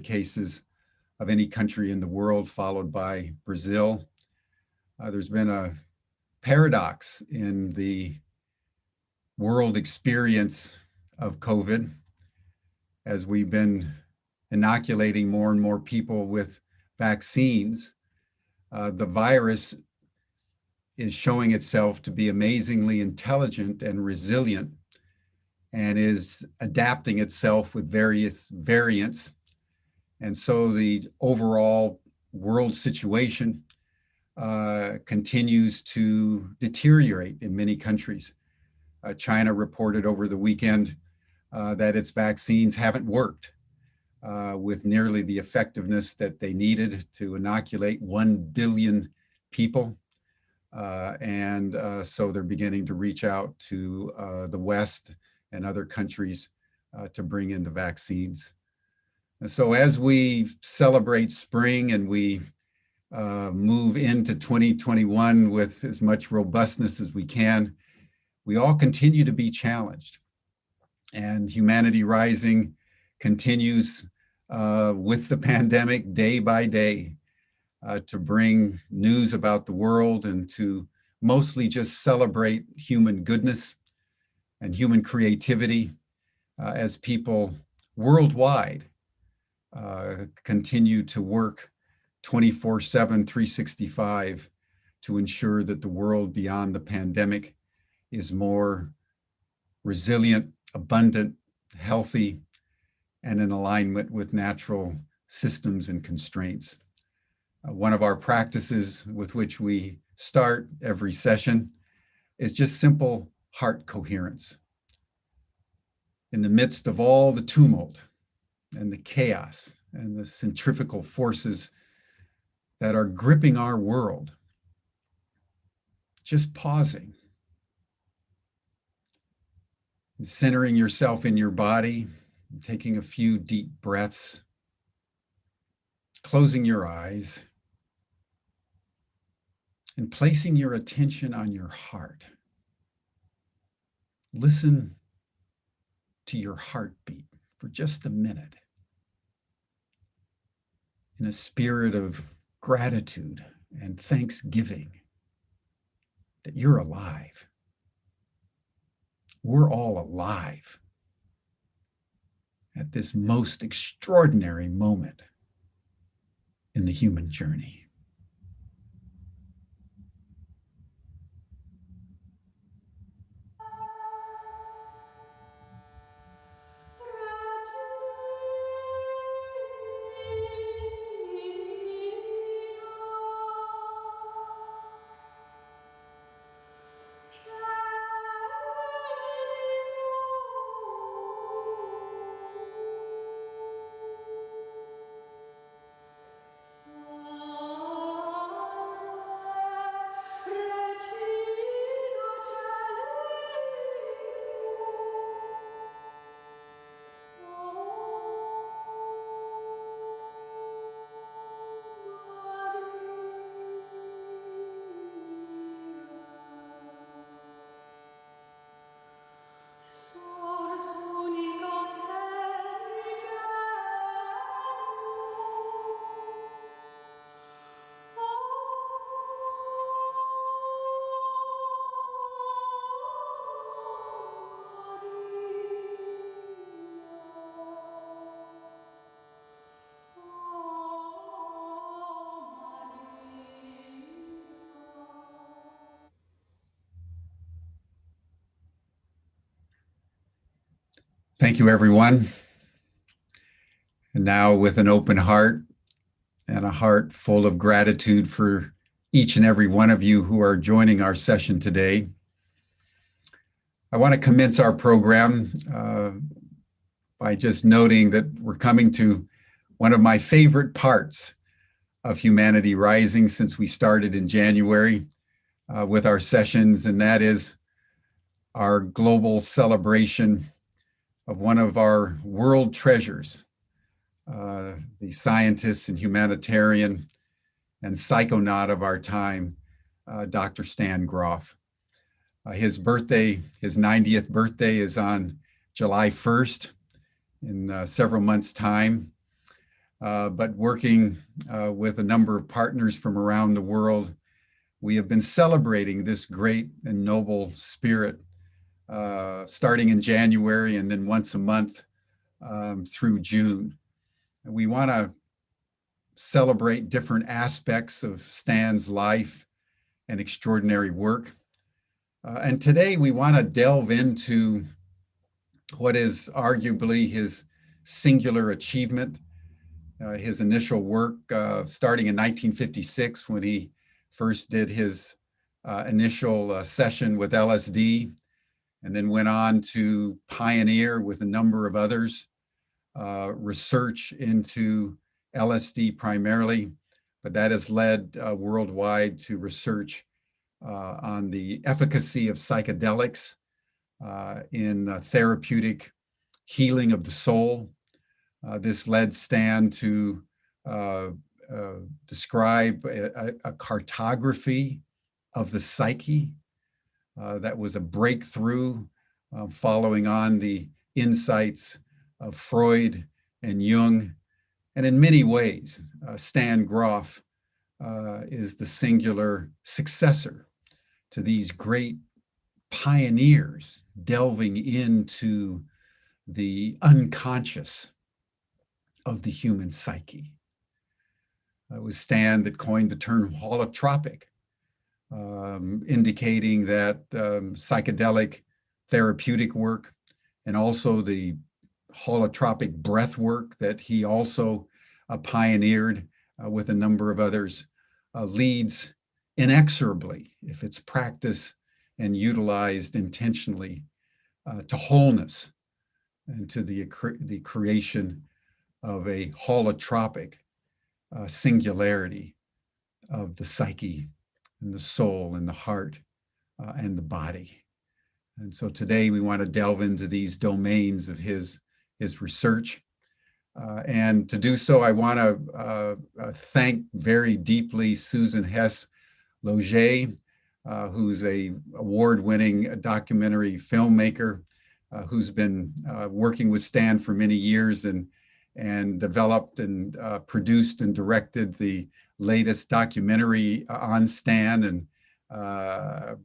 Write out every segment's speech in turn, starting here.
cases of any country in the world, followed by Brazil. There's been a paradox in the world experience of COVID as we've been inoculating more and more people with vaccines. The virus is showing itself to be amazingly intelligent and resilient, and is adapting itself with various variants. And so the overall world situation continues to deteriorate in many countries. China reported over the weekend that its vaccines haven't worked with nearly the effectiveness that they needed to inoculate 1 billion people. So they're beginning to reach out to the West and other countries to bring in the vaccines. And so as we celebrate spring and we move into 2021 with as much robustness as we can, we all continue to be challenged. And Humanity Rising continues with the pandemic day by day to bring news about the world and to mostly just celebrate human goodness and human creativity as people worldwide continue to work 24/7, 365 to ensure that the world beyond the pandemic is more resilient, abundant, healthy, and in alignment with natural systems and constraints. One of our practices with which we start every session is just simple heart coherence. In the midst of all the tumult and the chaos and the centrifugal forces that are gripping our world, just pausing and centering yourself in your body, taking a few deep breaths, closing your eyes, and placing your attention on your heart. Listen to your heartbeat for just a minute in a spirit of gratitude and thanksgiving that you're alive. We're all alive at this most extraordinary moment in the human journey. Thank you, everyone. And now, with an open heart and a heart full of gratitude for each and every one of you who are joining our session today, I want to commence our program by just noting that we're coming to one of my favorite parts of Humanity Rising since we started in January with our sessions, and that is our global celebration of one of our world treasures, the scientist and humanitarian and psychonaut of our time, Dr. Stan Groff. His birthday, his 90th birthday, is on July 1st in several months' time. but working with a number of partners from around the world, we have been celebrating this great and noble spirit starting in January and then once a month through June. And we want to celebrate different aspects of Stan's life and extraordinary work. And today we want to delve into what is arguably his singular achievement, his initial work starting in 1956 when he first did his initial session with LSD, and then went on to pioneer with a number of others research into LSD primarily, but that has led worldwide to research on the efficacy of psychedelics in therapeutic healing of the soul. This led Stan to describe a cartography of the psyche that was a breakthrough following on the insights of Freud and Jung. And in many ways, Stan Groff is the singular successor to these great pioneers delving into the unconscious of the human psyche. It was Stan that coined the term holotropic, indicating that psychedelic therapeutic work and also the holotropic breath work that he also pioneered with a number of others leads inexorably, if it's practiced and utilized intentionally, to wholeness and to the creation of a holotropic singularity of the psyche and the soul and the heart and the body. And so today we want to delve into these domains of his research. And to do so, I want to thank very deeply Susan Hess-Loger, who's an award-winning documentary filmmaker who's been working with Stan for many years and developed and produced and directed the latest documentary on Stan and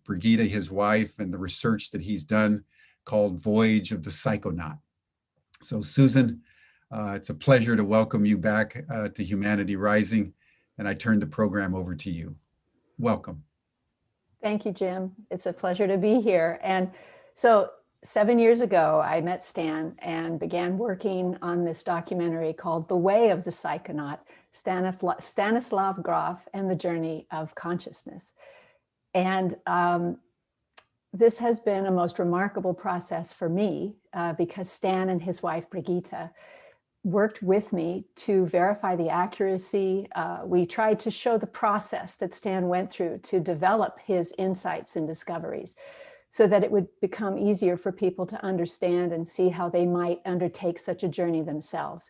Brigitte, his wife, and the research that he's done called Voyage of the Psychonaut. So Susan, it's a pleasure to welcome you back to Humanity Rising, and I turn the program over to you. Welcome. Thank you, Jim. It's a pleasure to be here. And so 7 years ago, I met Stan and began working on this documentary called The Way of the Psychonaut, Stanislav Grof and the Journey of Consciousness. And this has been a most remarkable process for me because Stan and his wife, Brigitte, worked with me to verify the accuracy. We tried to show the process that Stan went through to develop his insights and discoveries so that it would become easier for people to understand and see how they might undertake such a journey themselves.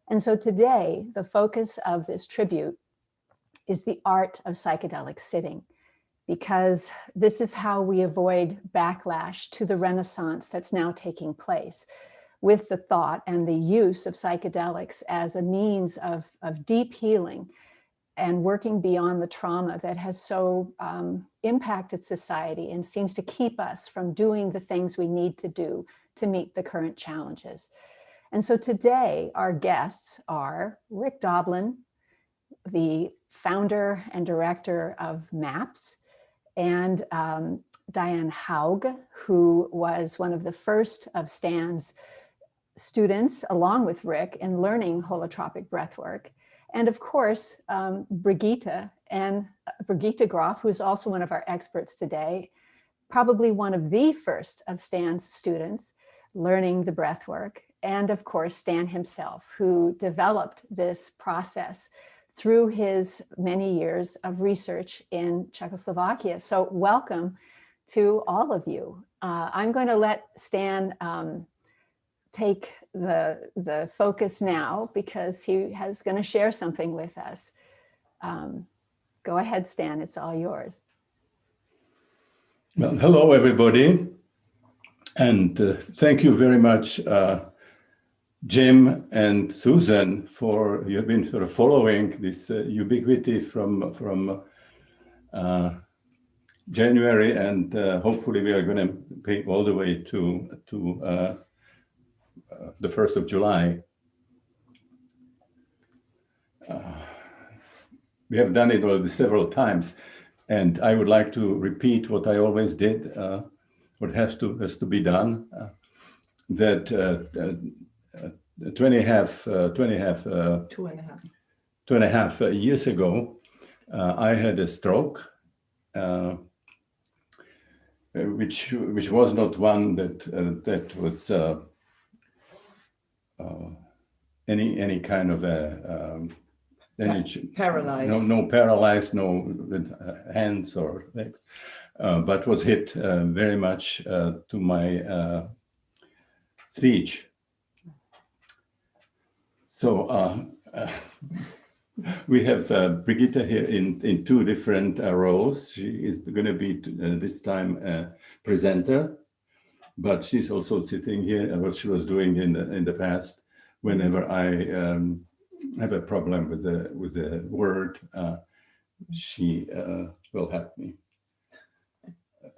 And so today, the focus of this tribute is the art of psychedelic sitting, because this is how we avoid backlash to the renaissance that's now taking place with the thought and the use of psychedelics as a means of deep healing and working beyond the trauma that has so impacted society and seems to keep us from doing the things we need to do to meet the current challenges. And so today, our guests are Rick Doblin, the founder and director of MAPS, and Diane Haug, who was one of the first of Stan's students, along with Rick, in learning holotropic breathwork. And of course, Brigitte Graf, who is also one of our experts today, probably one of the first of Stan's students learning the breathwork. And of course, Stan himself, who developed this process through his many years of research in Czechoslovakia. So welcome to all of you. I'm going to let Stan take the focus now because he is going to share something with us. Go ahead, Stan, it's all yours. Well, hello, everybody. And thank you very much, Jim and Susan for you've been sort of following this ubiquity from January, and hopefully we are going to pay all the way to the 1st of July. We have done it already several times, and I would like to repeat what I always did, what has to be done. That 2.5 years ago, I had a stroke, which was not one that was any kind of a paralyzed. No paralyzed, no with hands or legs, but was hit very much to my speech. So we have Brigitte here in two different roles. She is going to be this time a presenter, but she's also sitting here, what she was doing in the past. Whenever I have a problem with the word, she will help me.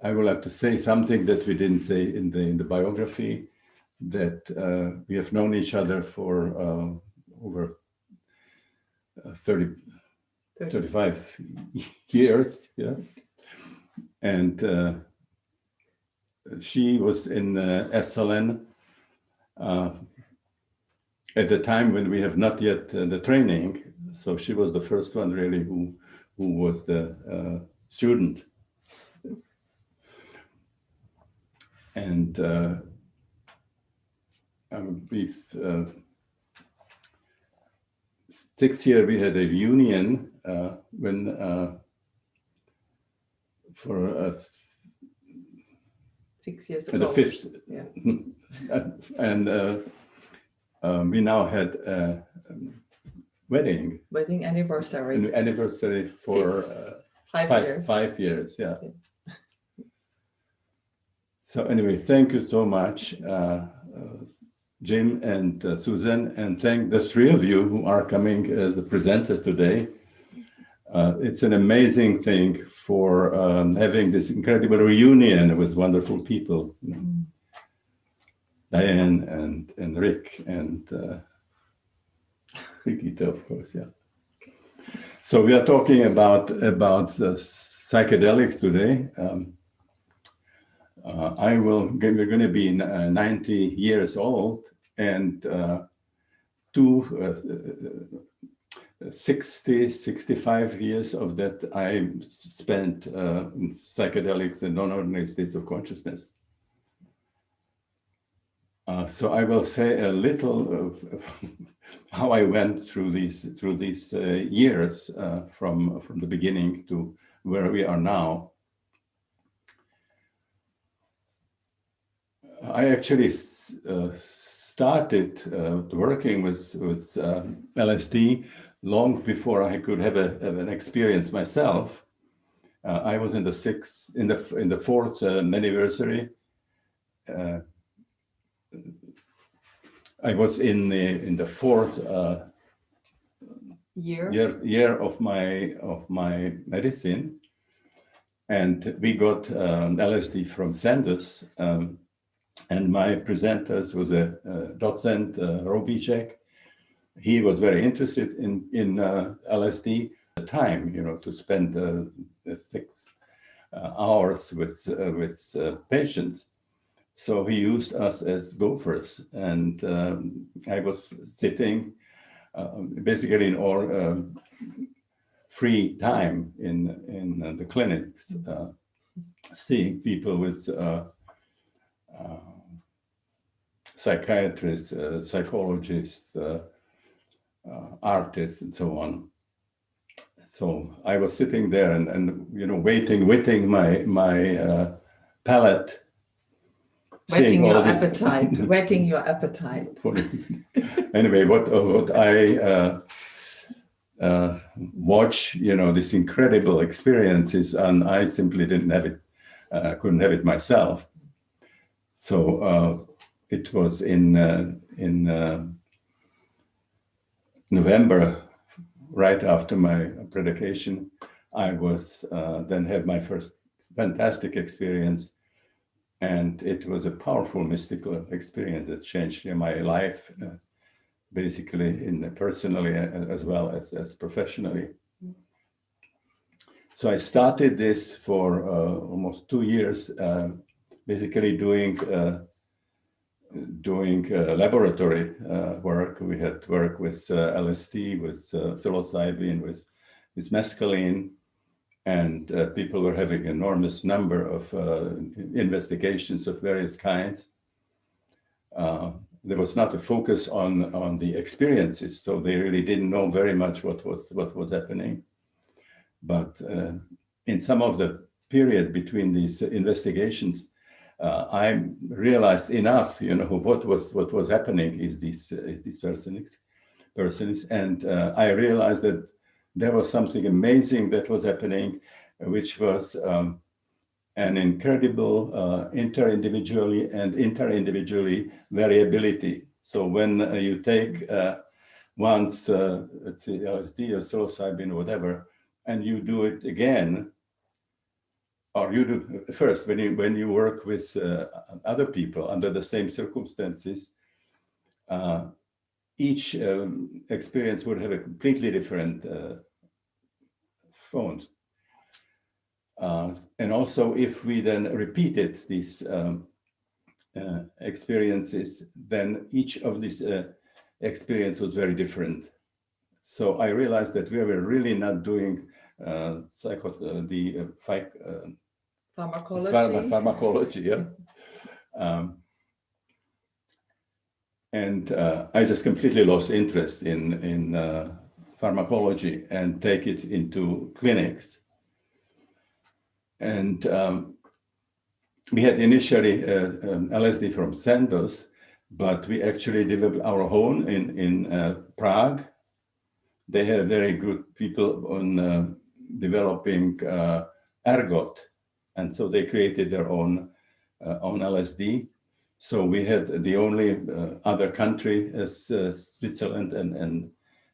I will have to say something that we didn't say in the biography, that we have known each other for over 35 years, yeah. And she was in SLN at the time when we have not yet the training. So she was the first one really who was the student. And we've 6 years we had a union when for 6 years ago. the fifth, Yeah. and we now had a wedding anniversary. an anniversary for 5 years. 5 years, yeah. So anyway, thank you so much, Jim and Susan, and thank the three of you who are coming as a presenter today. It's an amazing thing for having this incredible reunion with wonderful people. You know. Diane and Rick and Rikita, of course, yeah. So we are talking about psychedelics today. We're going to be 90 years old, and 65 years of that I spent in psychedelics and non-ordinary states of consciousness. So I will say a little of how I went through these years from the beginning to where we are now. I actually started working with LSD long before I could have an experience myself. I was in the fourth anniversary. I was in the fourth year of my medicine, and we got LSD from Sanders. And my presenters was a docent, Robicek. He was very interested in LSD at the time, to spend 6 hours with patients. So he used us as gophers, and I was sitting basically in all free time in the clinics, seeing people with psychiatrists, psychologists, artists, and so on. So I was sitting there and wetting my palate, whetting your appetite. Anyway, what I watch, these incredible experiences, and I simply didn't have it, couldn't have it myself. So it was in November, right after my predication, I was then had my first fantastic experience, and it was a powerful mystical experience that changed my life, basically personally as well as professionally. So I started this for almost 2 years, basically doing laboratory work. We had work with LSD, with psilocybin, with mescaline, and people were having enormous number of investigations of various kinds. There was not a focus on the experiences, so they really didn't know very much what was happening. But in some of the period between these investigations, I realized enough, what was happening is these persons, and I realized that there was something amazing that was happening, which was an incredible interindividually variability. So when you take once, let's say LSD or psilocybin or whatever, and you do it again, or you do first when you work with other people under the same circumstances, each experience would have a completely different font. And also, if we then repeated these experiences, then each of these experience was very different. So I realized that we were really not doing pharmacology, yeah. And I just completely lost interest in pharmacology and take it into clinics. And we had initially LSD from Sandoz, but we actually developed our own in Prague. They had very good people on developing ergot, and so they created their own LSD. So we had the only other country as Switzerland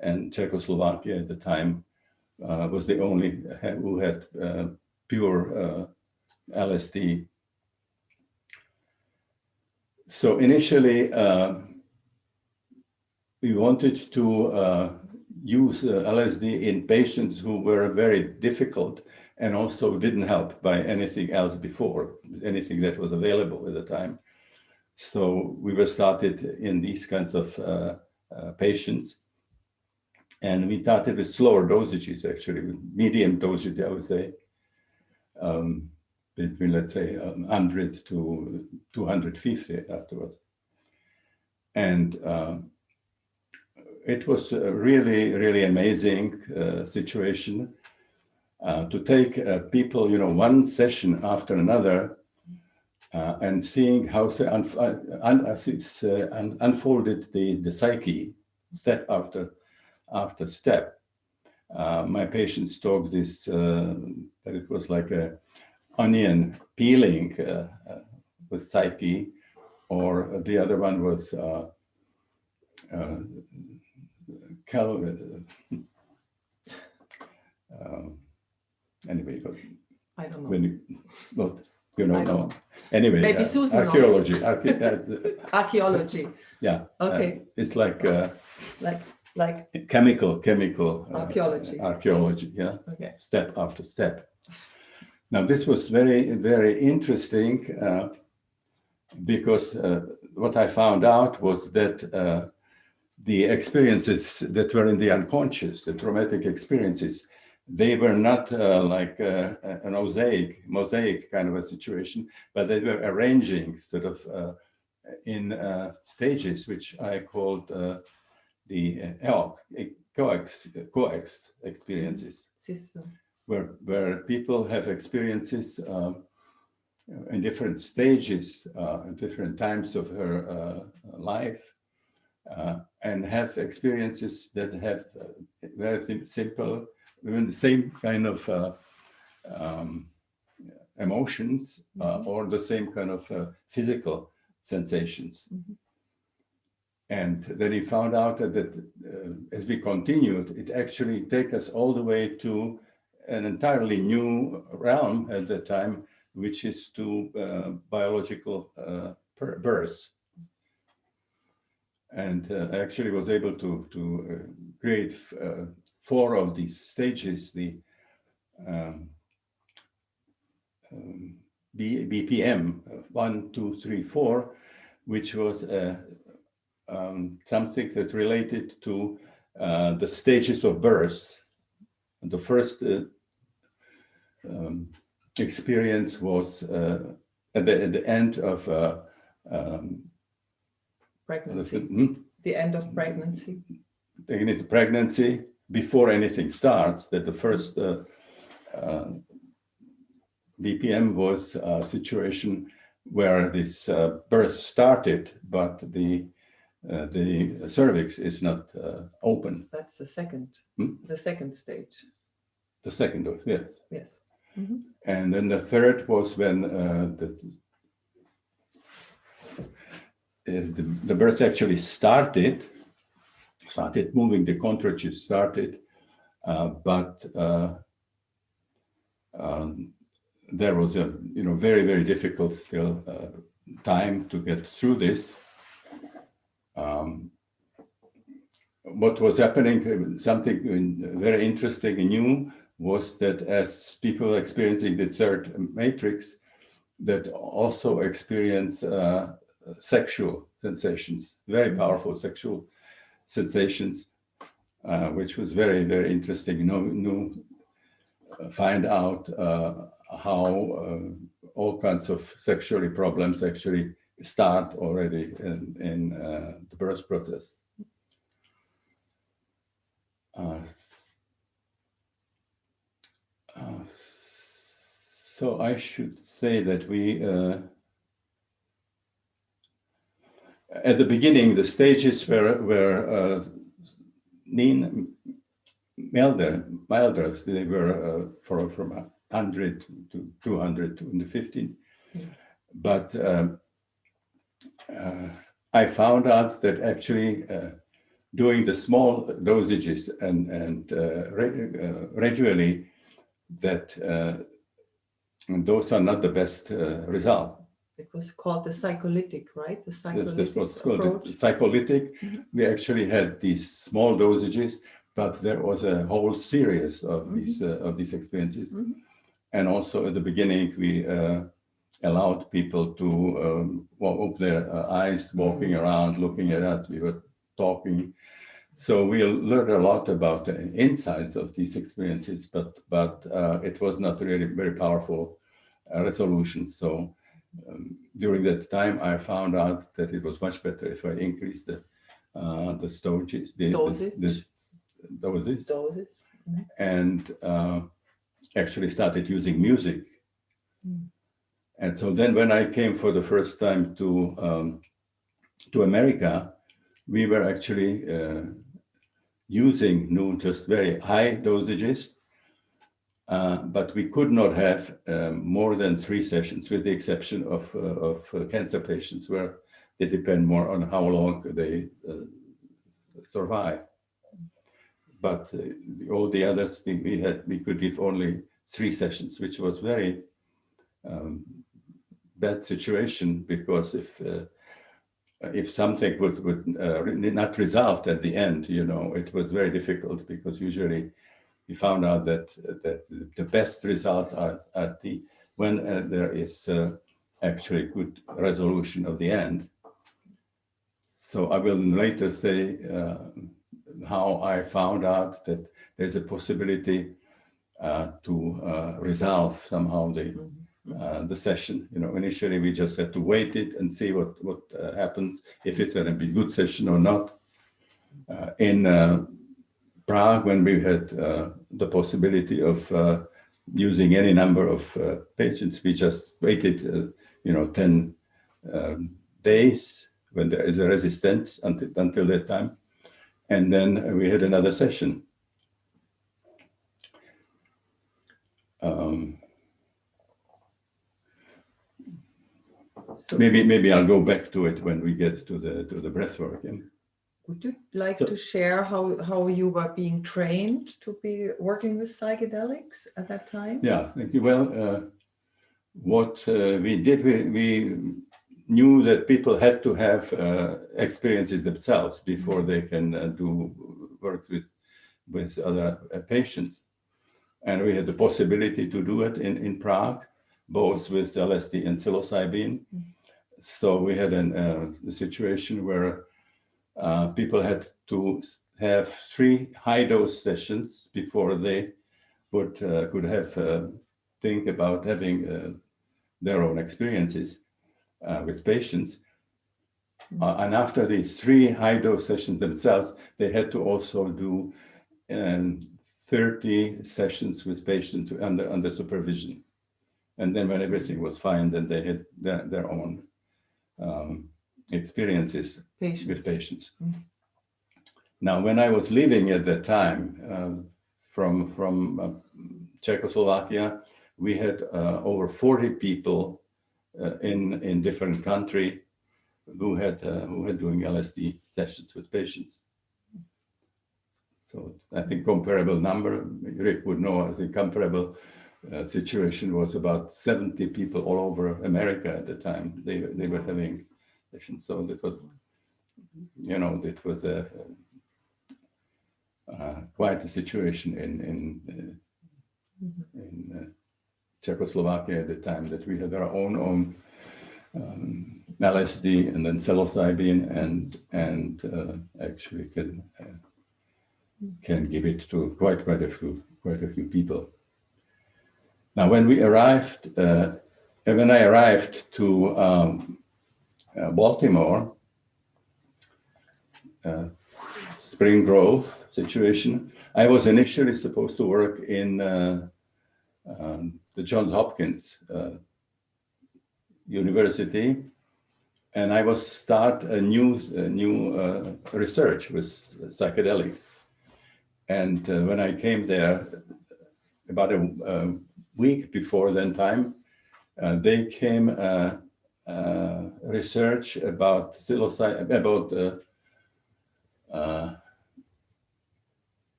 and Czechoslovakia at the time was the only who had pure LSD. So initially, we wanted to use LSD in patients who were very difficult and also didn't help by anything else before, anything that was available at the time. So we were started in these kinds of patients. And we started with slower dosages, actually, with medium dosage, I would say, between, let's say, 100 to 250 afterwards. And it was a really, really amazing situation to take people, one session after another and seeing how it's unfolded the psyche step after step. My patients talk this, that it was like a onion peeling with psyche, or the other one was anyway, I don't know. No. Anyway, maybe Susan archaeology. Archaeology. Yeah. Okay. It's like chemical archaeology. Yeah. Okay. Step after step. Now this was very, very interesting because what I found out was that the experiences that were in the unconscious, the traumatic experiences, they were not like a mosaic kind of a situation, but they were arranging sort of in stages, which I called the coex experiences, where people have experiences in different stages, at different times of her life, and have experiences that have very simple, even the same kind of emotions or the same kind of physical sensations. Mm-hmm. And then he found out that as we continued, it actually take us all the way to an entirely new realm at that time, which is to biological birth. And I actually was able to create 4 of these stages, the BPM 1, 2, 3, 4, which was something that related to the stages of birth. And the first experience was at the end of Pregnancy. The end of pregnancy. beginning of pregnancy, before anything starts, that the first BPM was a situation where this birth started, but the cervix is not open. That's the second. The second stage. The second, yes. Yes. And then the third was when the birth actually started moving, the contractions started, but there was a very, very difficult still time to get through this. What was happening, something very interesting and new, was that as people experiencing the third matrix, that also experience sexual sensations, very powerful sexual sensations, which was very, very interesting. Find out how all kinds of sexual problems actually start already in the birth process. So I should say that we, at the beginning, the stages were milder. They were from 100 to 200 to 215. But I found out that actually doing the small dosages and gradually, that those are not the best result. It was called the psycholytic, right? The psycholytic That was called approach. the psycholytic. We actually had these small dosages, but there was a whole series of these experiences. And also at the beginning, we allowed people to open their eyes, walking around, looking at us. We were talking. So we learned a lot about the insides of these experiences, but it was not really very powerful resolution. So during that time, I found out that it was much better if I increased the doses, and actually started using music. And so then when I came for the first time to America, we were actually using just very high dosages, but we could not have more than 3 sessions, with the exception of cancer patients, where they depend more on how long they survive. But all the others, we could give only 3 sessions, which was very bad situation, because if something would not resolved at the end, it was very difficult, because usually we found out that the best results are when there is actually good resolution of the end. So I will later say how I found out that there's a possibility to resolve somehow the session. Initially we just had to wait it and see what happens, if it's going to be a good session or not. In Prague, when we had the possibility of using any number of patients, we just waited 10 days when there is a resistance until that time, and then we had another session. So maybe I'll go back to it when we get to the breath work. Yeah? Would you like So- to share how you were being trained to be working with psychedelics at that time? Yeah, thank you. Well, what we did, we knew that people had to have experiences themselves before they can do work with other patients. And we had the possibility to do it in Prague, both with LSD and psilocybin. So we had a situation where people had to have 3 high-dose sessions before they could have think about having their own experiences with patients. And after these 3 high-dose sessions themselves, they had to also do 30 sessions with patients under supervision. And then when everything was fine, then they had their own experiences with patients. Now, when I was living at that time from Czechoslovakia, we had over 40 people in different countries who had doing LSD sessions with patients. So I think comparable number, Rick would know, I think comparable situation was about 70 people all over America at the time. They were having sessions. So that was, it was quite a situation in Czechoslovakia at the time, that we had our own LSD and then psilocybin and actually can give it to quite a few people. Now, when I arrived to Baltimore, Spring Grove situation, I was initially supposed to work in the Johns Hopkins University, and I was start a new research with psychedelics. And when I came there, about a week before that time, they came research about psilocybin, about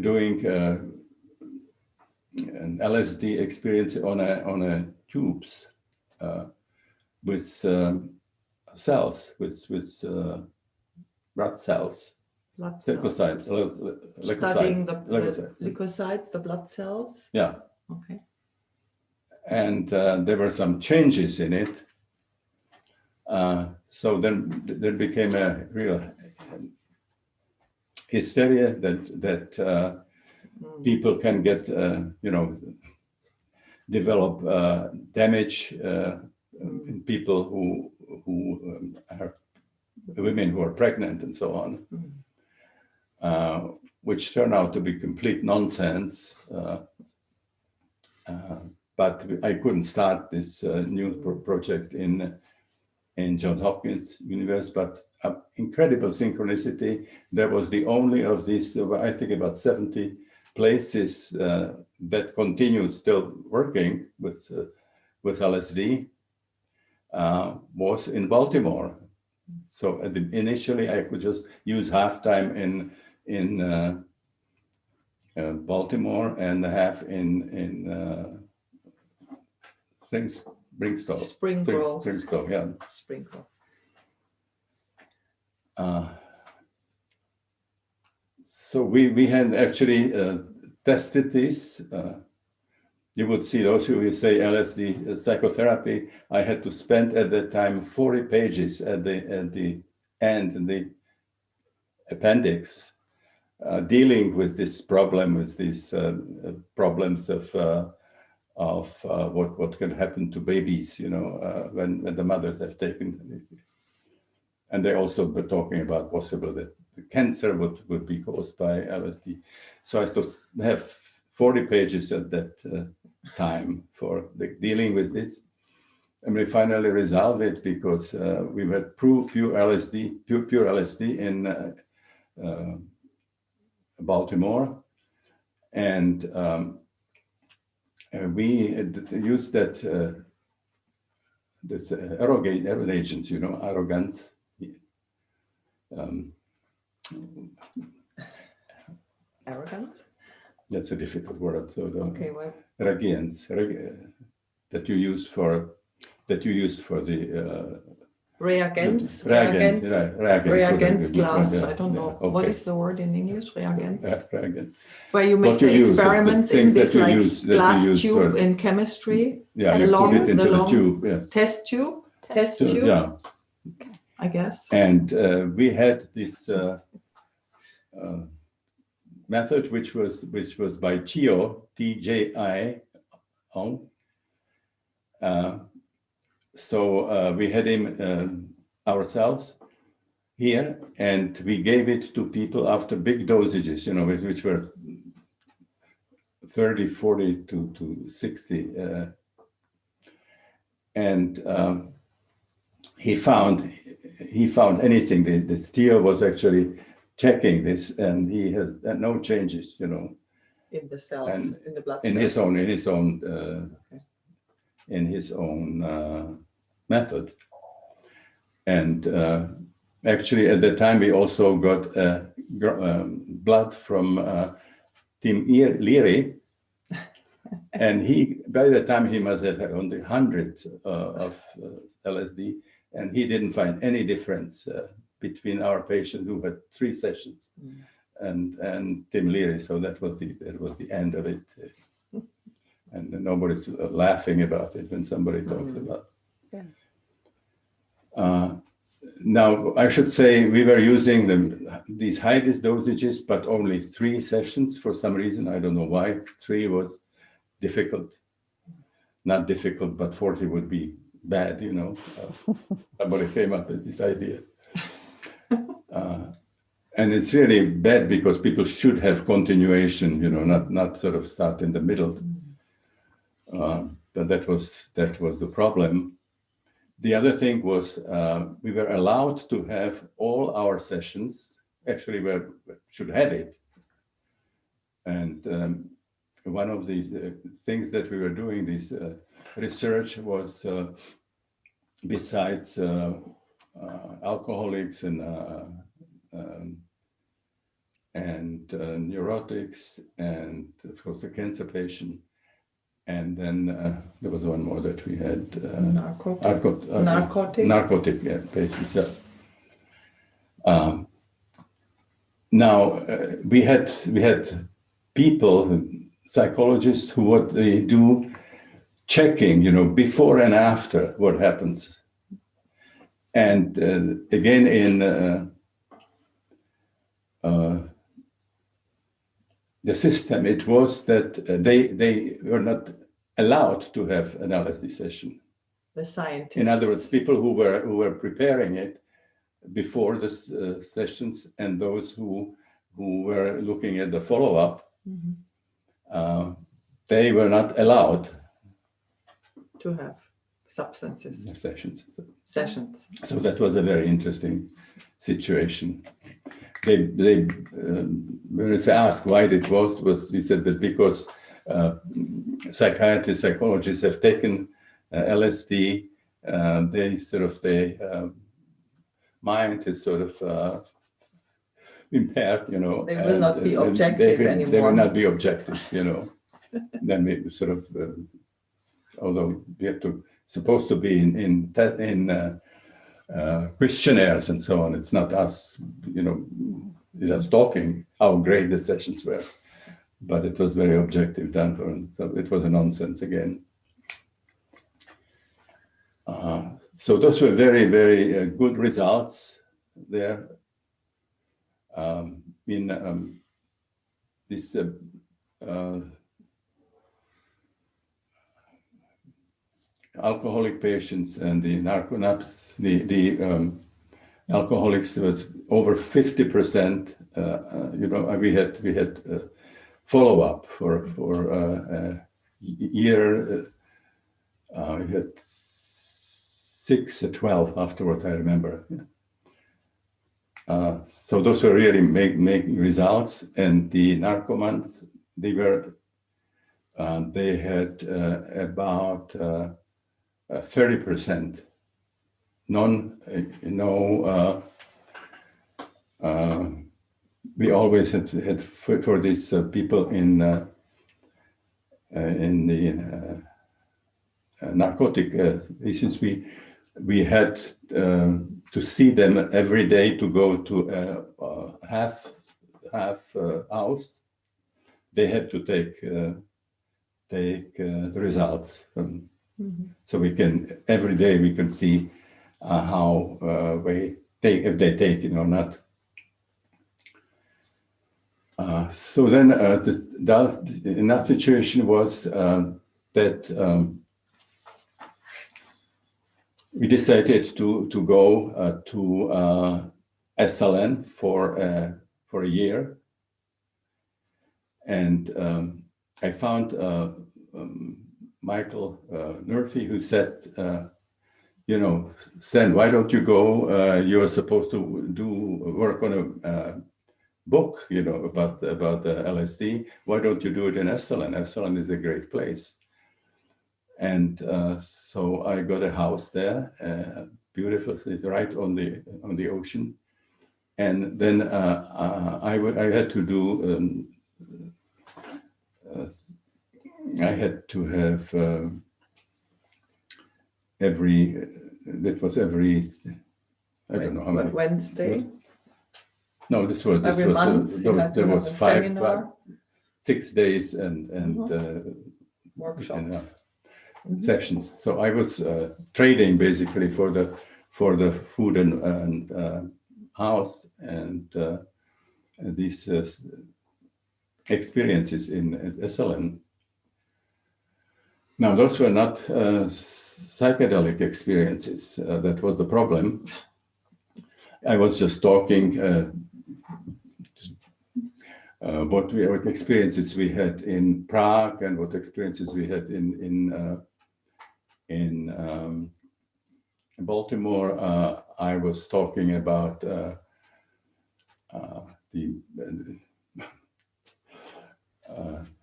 doing an LSD experience on a tubes with cells, with blood cells. Blood cells. Leukocytes. Studying the leukocytes, the blood cells. Yeah. Okay. And there were some changes in it. So then there became a real hysteria that people can get, develop damage in people who are women who are pregnant and so on. Which turned out to be complete nonsense. But I couldn't start this new project in Johns Hopkins University, but incredible synchronicity. There was the only of these, I think about 70 places that continued still working with LSD, was in Baltimore. So initially I could just use half time in Baltimore and half in Spring Grove. Yeah. Spring Grove. So we had actually tested this. You would see those who say LSD psychotherapy. I had to spend at that time 40 pages at the end in the appendix dealing with this problem, with these problems of what can happen to babies, when the mothers have taken. And they also were talking about possible that the cancer would be caused by LSD. So I still have 40 pages at that time for dealing with this. And we finally resolved it because we had pure LSD in Baltimore. And we had used that arrogant agent, arrogance. Arrogance? That's a difficult word. So Okay, what? reagens, that you use for the Reagents? reagents, Reagents yeah, glass. yeah, I don't know. yeah, What okay. is the word in English? Reagents? Reagent. Where you make What you the use, the experiments in things this that you like use- that you glass use tube for- in chemistry. Yeah, Test you put tube? it into The the long tube. Yeah. Test tube? Test So, tube, yeah. I guess. And we had this method, which was by Tio, TJI. So we had him ourselves here, and we gave it to people after big dosages, you know, which were 30, 40 to 60. And he found anything. The Tio was actually checking this, and he had no changes, you know, In the cells, And in the blood in cells. his own method. And actually, at that time, we also got blood from Tim Leary, and by the time he must have had only hundreds of LSD, and he didn't find any difference between our patient who had 3 sessions and Tim Leary. So that was the end of it. And nobody's laughing about it when somebody talks about it. Yeah. Now, I should say we were using these highest dosages, but only 3 sessions for some reason. I don't know why. 3 was difficult. Not difficult, but 40 would be bad, you know. Somebody came up with this idea. And it's really bad because people should have continuation, you know, not sort of start in the middle. But that was the problem. The other thing was we were allowed to have all our sessions. Actually, we should have it. And one of the things that we were doing this research was besides alcoholics and neurotics, and of course the cancer patient. And then there was one more that we had. Narcotic patients, yeah. Now, we had people, psychologists, who what they do, checking, you know, before and after what happens. And again, in the system, it was that they were not allowed to have an LSD session. The scientists. In other words, people who were preparing it before the sessions, and those who were looking at the follow-up, they were not allowed to have substances. Sessions. So that was a very interesting situation. They when they asked why it was we said that because psychiatrists, psychologists have taken LSD, their mind is sort of impaired, you know. They will not be objective anymore. They will not be objective, you know. Then we sort of, although we have supposed to be in questionnaires and so on. It's not us, you know, just talking how great the sessions were, but it was very objective done so it was a nonsense again. So those were very, very good results there. In this alcoholic patients and the narcolepsy, the alcoholics was over 50%. You know, we had follow-up for a year. We had 6 to 12 afterwards, I remember. So those were really making results, and the narcomans, they had about 30% we always had for these people in the narcotic patients, we had to see them every day, to go to a half house. They had to take the results from, so we can every day we can see how if they take it or not. So then another situation was that we decided to go to SLN for a year, and I found Michael Murphy, who said, you know, Stan, why don't you go? You're supposed to do work on a book, you know, about the LSD. Why don't you do it in Esalen? Esalen is a great place. And so I got a house there, beautiful, right on the ocean. And then I had to do. I had to have that was every, I don't know how many. Wednesday? No, this was Every month there was five, seminar? 6 days and Workshops. Sessions. So I was trading basically for the food and house and these experiences in SLN. Now, those were not psychedelic experiences. That was the problem. I was just talking what experiences we had in Prague and what experiences we had in Baltimore. I was talking about the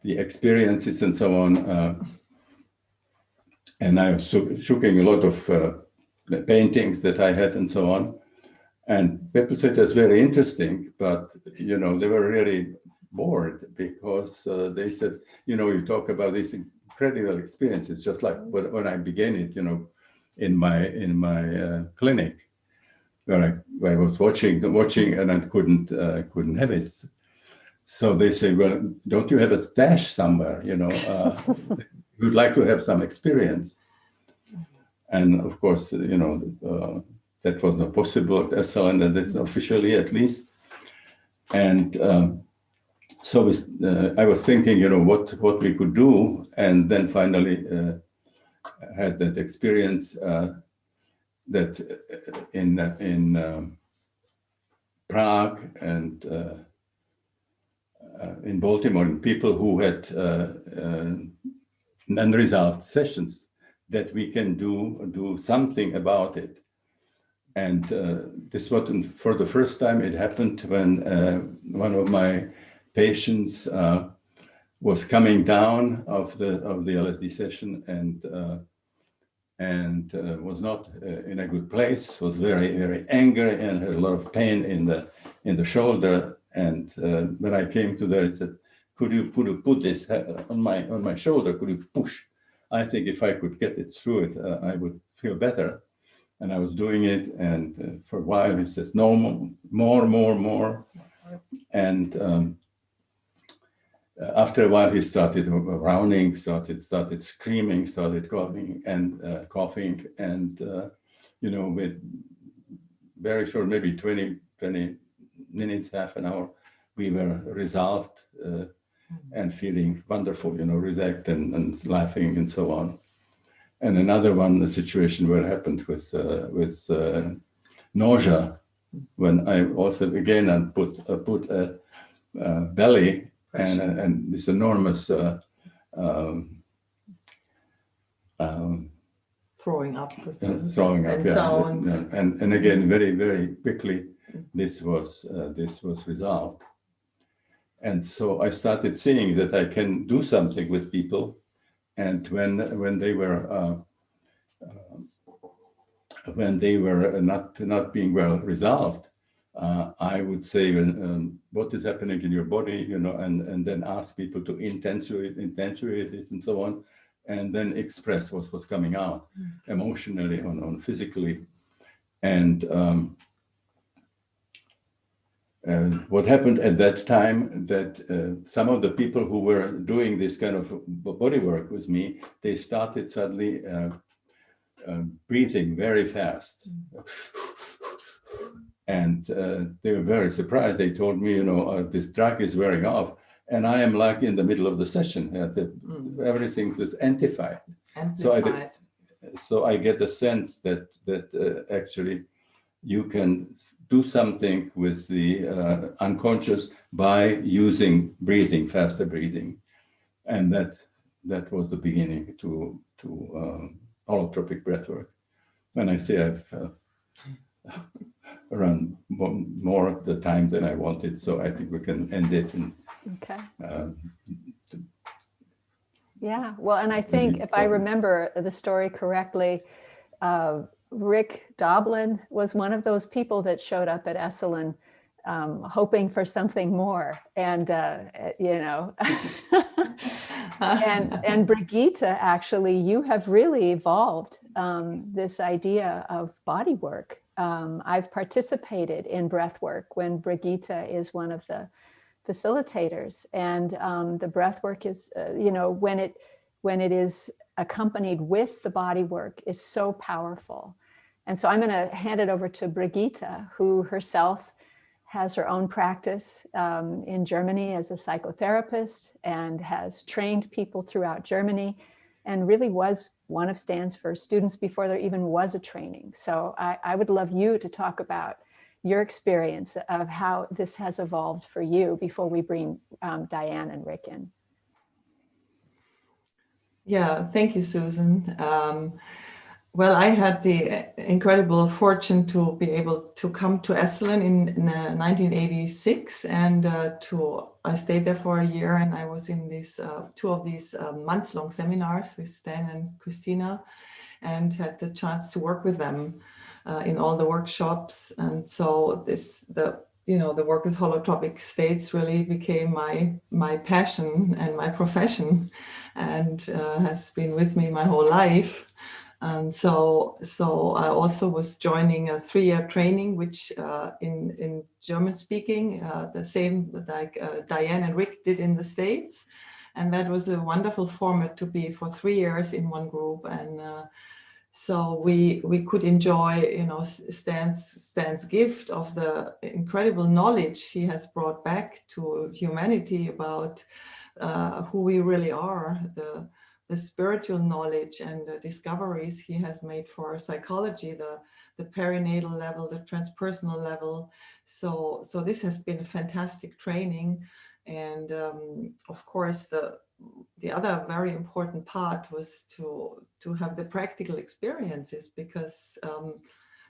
experiences and so on. And I was showing a lot of paintings that I had and so on. And people said that's very interesting, but, you know, they were really bored because they said, you know, you talk about these incredible experiences, just like when I began it, you know, in my clinic, where I was watching and I couldn't have it. So they say, well, don't you have a stash somewhere? You know, you'd like to have some experience. And of course, you know, that was not possible at SLN, and that's officially at least. And so I was thinking, you know, what we could do, and then finally had that experience that in Prague and in Baltimore, and people who had unresolved sessions, that we can do something about it. And this was for the first time it happened when one of my patients was coming down of the LSD session and was not in a good place, was very, very angry and had a lot of pain in the shoulder. And when I came to there, he said, "Could you put this on my shoulder? Could you push? I think if I could get it through it, I would feel better." And I was doing it, and for a while he says, "No, more." And after a while, he started rounding, started screaming, started coughing, and you know, with very short, maybe 20 minutes, half an hour, we were resolved and feeling wonderful, you know, relaxed and laughing and so on. And another one, a situation where it happened with nausea, when I also again put a belly and this enormous throwing up, and yeah. Sounds. And again, very, very quickly, this was resolved. And so I started seeing that I can do something with people. And when they were not being well resolved, I would say, what is happening in your body, you know, and then ask people to intentionate it and so on, and then express what was coming out emotionally, on physically. And what happened at that time, that some of the people who were doing this kind of body work with me, they started suddenly breathing very fast. And they were very surprised. They told me, you know, this drug is wearing off. And I am like in the middle of the session, everything is amplified. So I get the sense that actually you can do something with the unconscious by using breathing, faster breathing. And that was the beginning to holotropic breathwork. And I say I've run more of the time than I wanted, so I think we can end it. Okay. Yeah, well, and I think if I remember the story correctly, Rick Doblin was one of those people that showed up at Esalen hoping for something more. And, you know, and Brigitte, actually, you have really evolved this idea of body work. I've participated in breath work when Brigitte is one of the facilitators, and the breath work is, you know, when it is accompanied with the body work, is so powerful. And so I'm going to hand it over to Brigitte, who herself has her own practice in Germany as a psychotherapist and has trained people throughout Germany, and really was one of Stan's first students before there even was a training. So I would love you to talk about your experience of how this has evolved for you before we bring Diane and Rick in. Yeah, thank you, Susan. Well, I had the incredible fortune to be able to come to Esalen in 1986, and I stayed there for a year, and I was in these two of these months-long seminars with Stan and Christina, and had the chance to work with them in all the workshops. And so the work with holotropic states really became my passion and my profession, and has been with me my whole life. And so I also was joining a 3-year training, which in German speaking, the same like Diane and Rick did in the States. And that was a wonderful format to be for 3 years in one group. And so we could enjoy, you know, Stan's gift of the incredible knowledge he has brought back to humanity about who we really are, the spiritual knowledge and the discoveries he has made for psychology, the perinatal level, the transpersonal level. So this has been a fantastic training. And of course, the other very important part was to have the practical experiences, because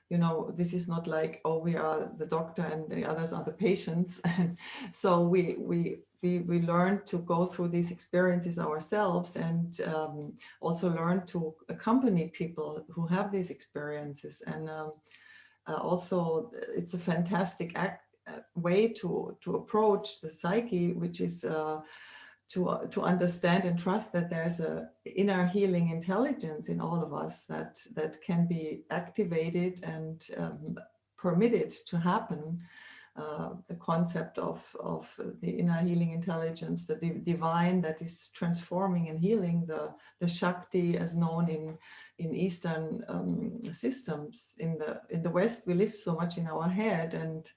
you know, this is not like, oh, we are the doctor and the others are the patients. And so we learn to go through these experiences ourselves, and also learn to accompany people who have these experiences. And also, it's a fantastic way to approach the psyche, which is to understand and trust that there's a inner healing intelligence in all of us that can be activated and permitted to happen. The concept of the inner healing intelligence, the divine that is transforming and healing, the Shakti as known in Eastern systems. In the West, we live so much in our head, and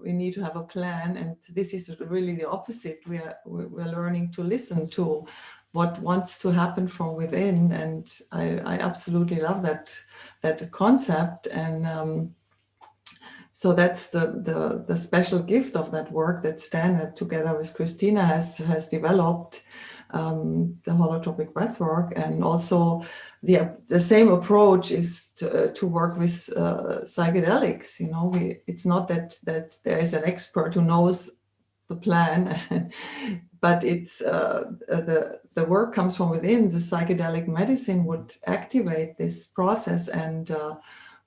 we need to have a plan. And this is really the opposite. We're learning to listen to what wants to happen from within, and I absolutely love that concept. And so that's the special gift of that work that Stan, together with Christina, has developed, the holotropic breathwork. And also the same approach is to work with psychedelics. You know, it's not that there is an expert who knows the plan, but it's the work comes from within. The psychedelic medicine would activate this process and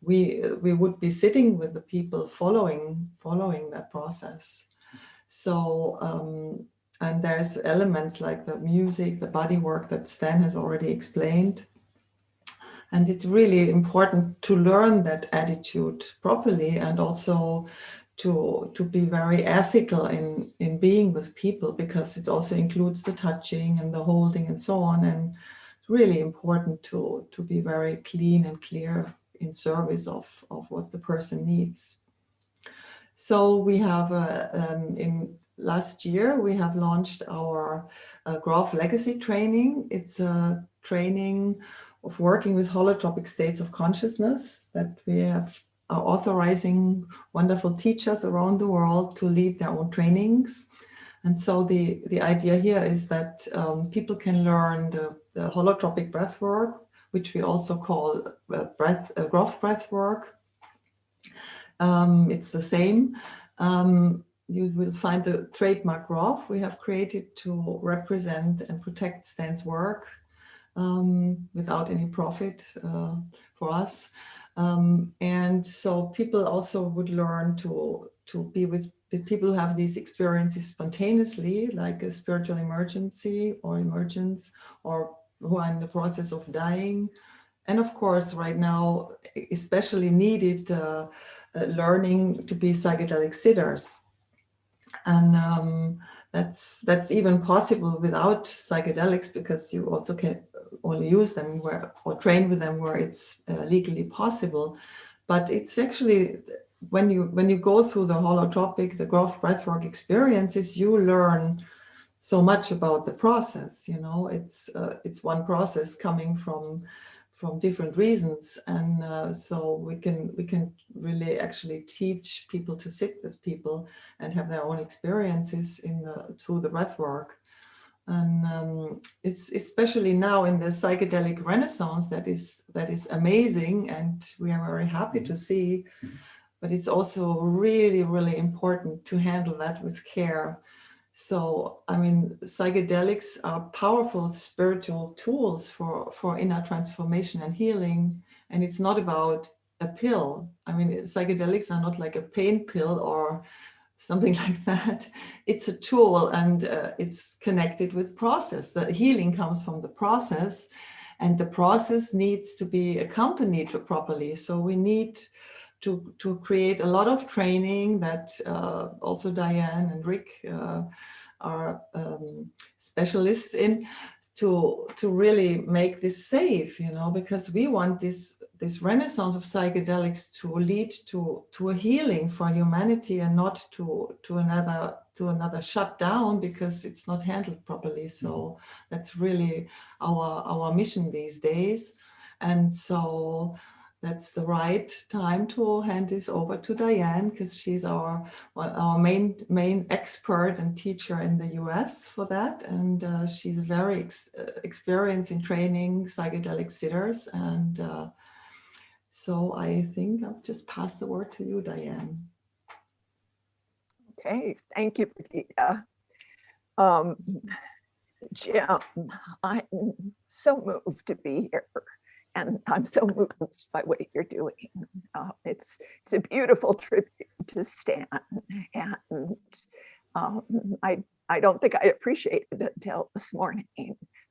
we would be sitting with the people following that process. So and there's elements like the music, the body work that Stan has already explained. And it's really important to learn that attitude properly, and also to be very ethical in being with people, because it also includes the touching and the holding and so on. And it's really important to be very clean and clear in service of what the person needs. So we have in last year, we have launched our Graf Legacy training. It's a training of working with holotropic states of consciousness that we are authorizing wonderful teachers around the world to lead their own trainings. And so the idea here is that people can learn the holotropic breath work, which we also call Graf breath work. It's the same. You will find the trademark Graf we have created to represent and protect Stan's work without any profit for us. And so people also would learn to be with people who have these experiences spontaneously, like a spiritual emergency or emergence, or who are in the process of dying. And of course, right now, especially needed learning to be psychedelic sitters. And that's even possible without psychedelics, because you also can only use them where, or train with them where it's legally possible. But it's actually, when you go through the holotropic, the Graf breathwork experiences, you learn so much about the process. You know, it's one process coming from different reasons, and so we can really actually teach people to sit with people and have their own experiences through the breath work. And it's especially now in the psychedelic renaissance that is amazing, and we are very happy to see. But it's also really, really important to handle that with care. So, I mean, psychedelics are powerful spiritual tools for inner transformation and healing. And it's not about a pill. I mean, psychedelics are not like a pain pill or something like that. It's a tool, and it's connected with process. The healing comes from the process, and the process needs to be accompanied properly. So we need to create a lot of training that also Diane and Rick are specialists in, to really make this safe, you know, because we want this renaissance of psychedelics to lead to a healing for humanity, and not to another shutdown because it's not handled properly. So that's really our mission these days. And so that's the right time to hand this over to Diane, because she's our main expert and teacher in the US for that. And she's very experienced in training psychedelic sitters. And so I think I'll just pass the word to you, Diane. Okay, thank you, Brigitte. Jim, I'm so moved to be here. And I'm so moved by what you're doing. It's a beautiful tribute to Stan. And I don't think I appreciated it until this morning,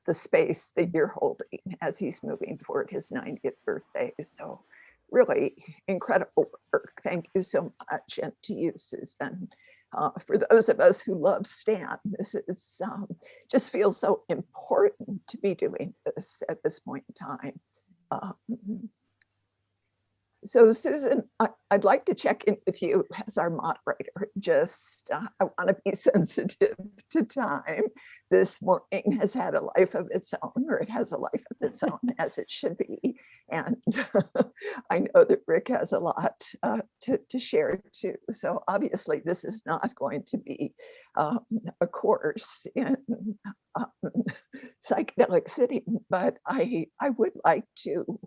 the space that you're holding as he's moving toward his 90th birthday. So really incredible work. Thank you so much. And to you, Susan. For those of us who love Stan, this is just feels so important to be doing this at this point in time. So Susan, I'd like to check in with you as our moderator. Just, I want to be sensitive to time. This morning has had a life of its own, or it has a life of its own, as it should be. And I know that Rick has a lot to share too. So obviously this is not going to be a course in psychedelic sitting, but I would like to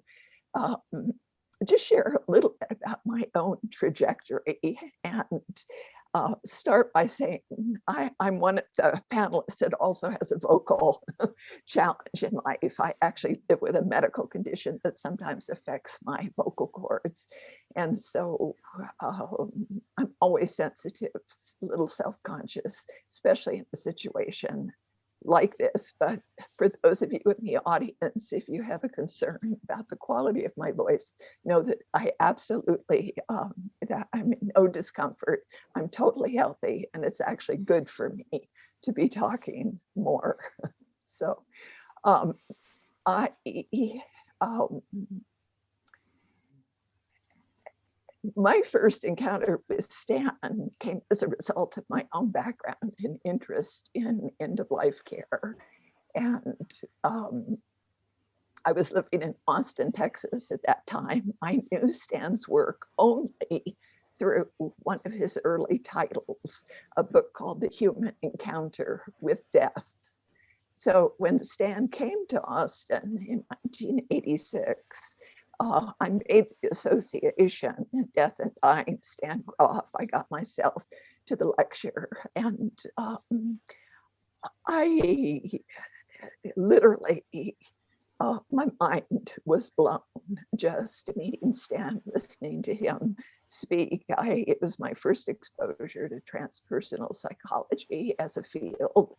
just share a little bit about my own trajectory. And start by saying I'm one of the panelists that also has a vocal challenge in life. I actually live with a medical condition that sometimes affects my vocal cords. And so I'm always sensitive, a little self-conscious, especially in a situation like this. But for those of you in the audience, if you have a concern about the quality of my voice, know that I absolutely, that I'm in no discomfort. I'm totally healthy, and it's actually good for me to be talking more. So I, my first encounter with Stan came as a result of my own background and interest in end-of-life care. And I was living in Austin, Texas at that time. I knew Stan's work only through one of his early titles, a book called The Human Encounter with Death. So when Stan came to Austin in 1986, I made the association, Death and Dying, Stan Groff. I got myself to the lecture, and I literally, my mind was blown just meeting Stan, listening to him speak. It was my first exposure to transpersonal psychology as a field.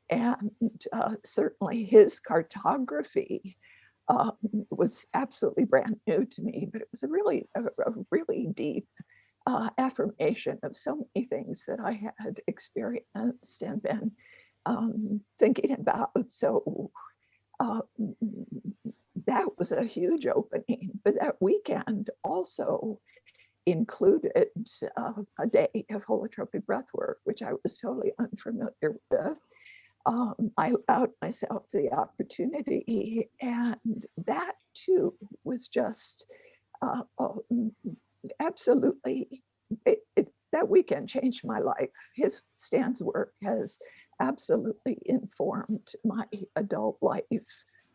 And certainly his cartography was absolutely brand new to me, but it was a really deep affirmation of so many things that I had experienced and been thinking about. So that was a huge opening, but that weekend also included a day of holotropic breath work, which I was totally unfamiliar with. I allowed myself the opportunity, and that too was just absolutely, that weekend changed my life. Stan's work has absolutely informed my adult life,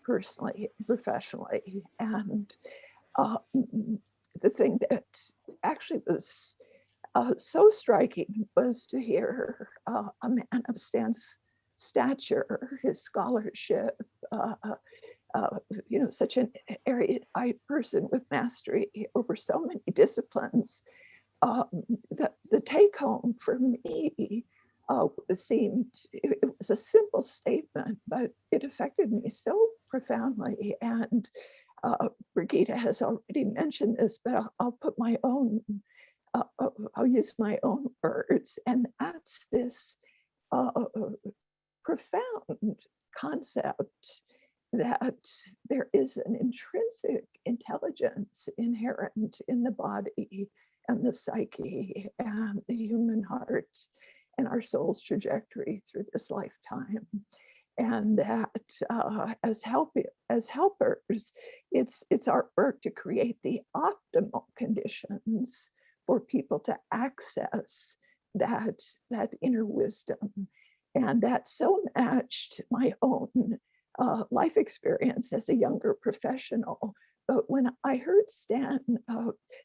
personally, professionally. And the thing that actually was so striking was to hear a man of Stan's stature, his scholarship, such an erudite person with mastery over so many disciplines. The take home for me seemed, it was a simple statement, but it affected me so profoundly. And Brigitte has already mentioned this, but I'll put my own, I'll use my own words, and that's this profound concept that there is an intrinsic intelligence inherent in the body and the psyche and the human heart and our soul's trajectory through this lifetime. And that as helpers, it's our work to create the optimal conditions for people to access that inner wisdom. And that so matched my own life experience as a younger professional. But when I heard Stan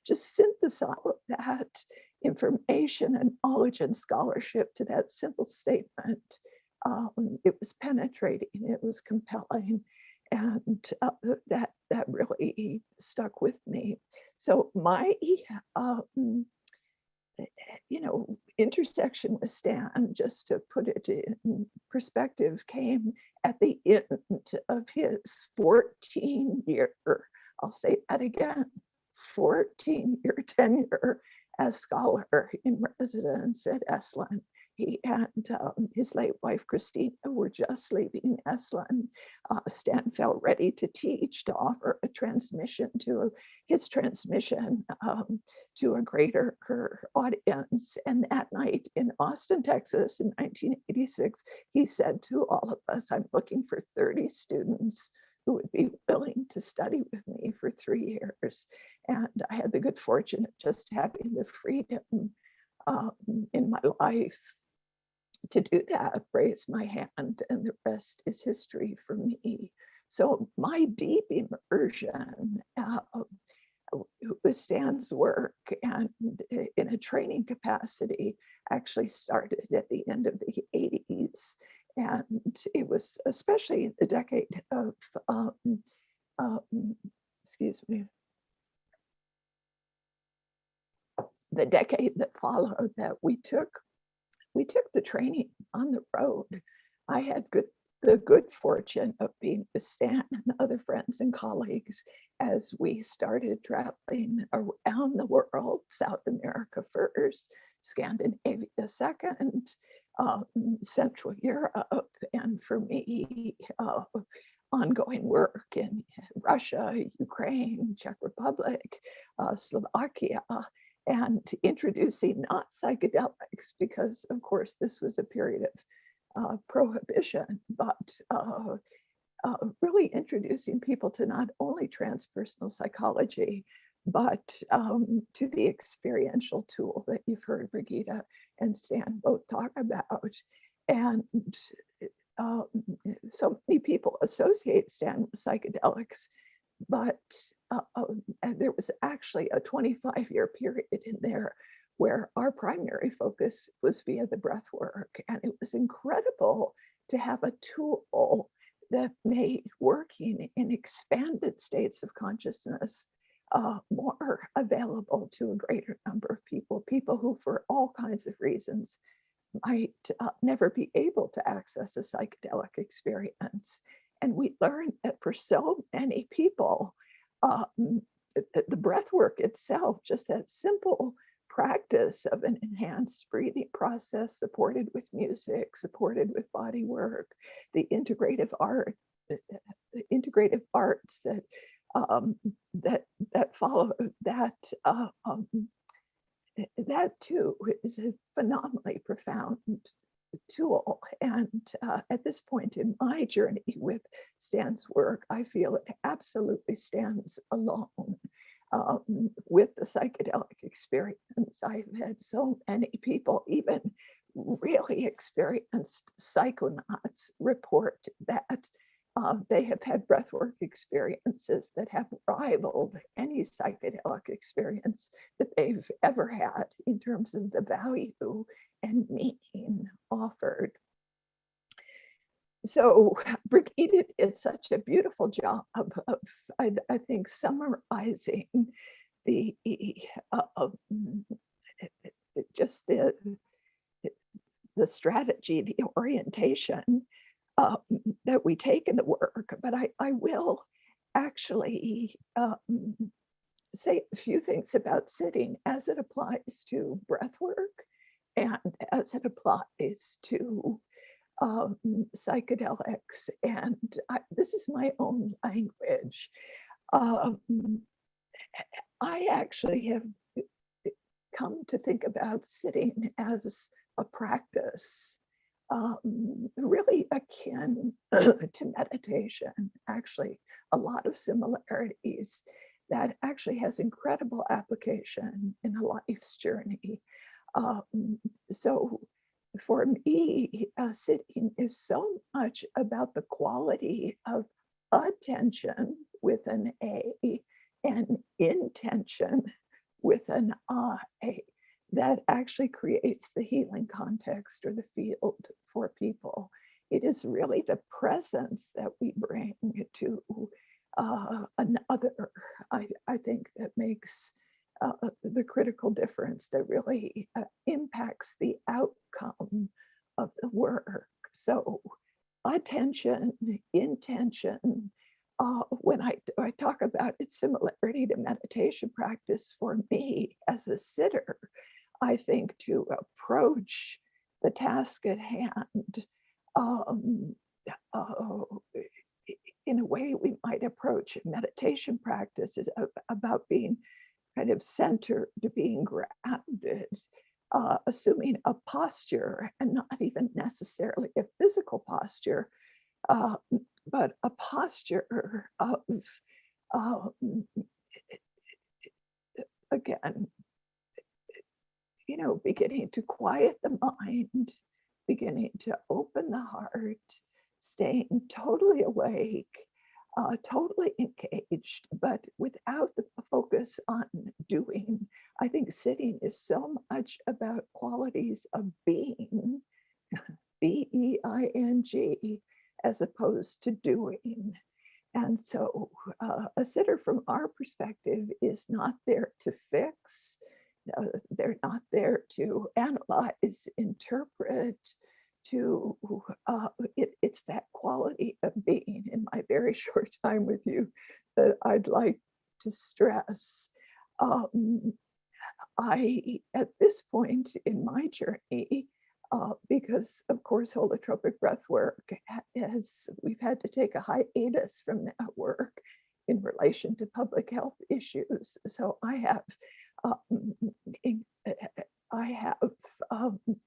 just synthesize that information and knowledge and scholarship to that simple statement, it was penetrating, it was compelling, and that really stuck with me. So my intersection with Stan, just to put it in perspective, came at the end of his 14-year, I'll say that again, 14-year tenure as scholar in residence at Esalen. He and his late wife, Christina, were just leaving Esalen. Stan felt ready to teach, to offer a transmission to his transmission to a greater audience. And that night in Austin, Texas, in 1986, he said to all of us, I'm looking for 30 students who would be willing to study with me for 3 years. And I had the good fortune of just having the freedom in my life to do that, raise my hand, and the rest is history for me. So my deep immersion with Stan's work and in a training capacity actually started at the end of the 80s. And it was especially the decade of, excuse me, the decade that followed that we took the training on the road. I had the good fortune of being with Stan and other friends and colleagues as we started traveling around the world, South America first, Scandinavia second, Central Europe, and for me, ongoing work in Russia, Ukraine, Czech Republic, Slovakia, and introducing not psychedelics, because of course this was a period of prohibition, but really introducing people to not only transpersonal psychology, but to the experiential tool that you've heard Brigitte and Stan both talk about. And so many people associate Stan with psychedelics, but there was actually a 25-year period in there where our primary focus was via the breath work. And it was incredible to have a tool that made working in expanded states of consciousness more available to a greater number of people, people who for all kinds of reasons might never be able to access a psychedelic experience. And we learned that for so many people, the breath work itself, just that simple practice of an enhanced breathing process supported with music, supported with body work, the integrative arts that follow that, that too is a phenomenally profound tool. And at this point in my journey with Stan's work, I feel it absolutely stands alone with the psychedelic experience. I've had so many people, even really experienced psychonauts, report that they have had breathwork experiences that have rivaled any psychedelic experience that they've ever had in terms of the value and meaning offered. So Brigitte did such a beautiful job of I think, summarizing the just the strategy, the orientation that we take in the work. But I will actually say a few things about sitting as it applies to breath work and as it applies to psychedelics. And this is my own language. I actually have come to think about sitting as a practice really akin to meditation, actually a lot of similarities that actually has incredible application in a life's journey. So for me, sitting is so much about the quality of attention with an A and intention with an I that actually creates the healing context or the field for people. It is really the presence that we bring to another, I think, that makes the critical difference, that really impacts the outcome of the work. So attention, intention, when I talk about its similarity to meditation practice, for me as a sitter, I think to approach the task at hand in a way we might approach meditation practice, is about being kind of centered, being grounded, assuming a posture, and not even necessarily a physical posture, but a posture of, again, beginning to quiet the mind, beginning to open the heart, staying totally awake, totally engaged, but without the focus on doing. I think sitting is so much about qualities of being, B-E-I-N-G, as opposed to doing. And so a sitter from our perspective is not there to fix. They're not there to analyze, interpret, it's that quality of being in my very short time with you that I'd like to stress. At this point in my journey, because of course holotropic breath work we've had to take a hiatus from that work in relation to public health issues. So I have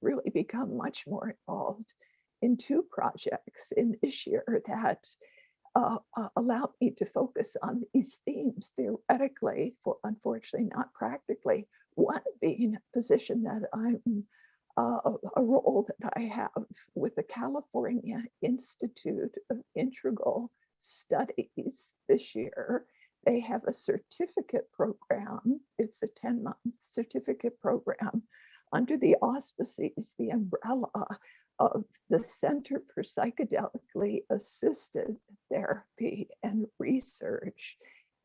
really become much more involved in two projects in this year that allow me to focus on these themes theoretically, for unfortunately not practically. One being a position that I'm a role that I have with the California Institute of Integral Studies this year. They have a certificate program. It's a 10-month certificate program under the auspices, the umbrella of the Center for Psychedelically Assisted Therapy and Research.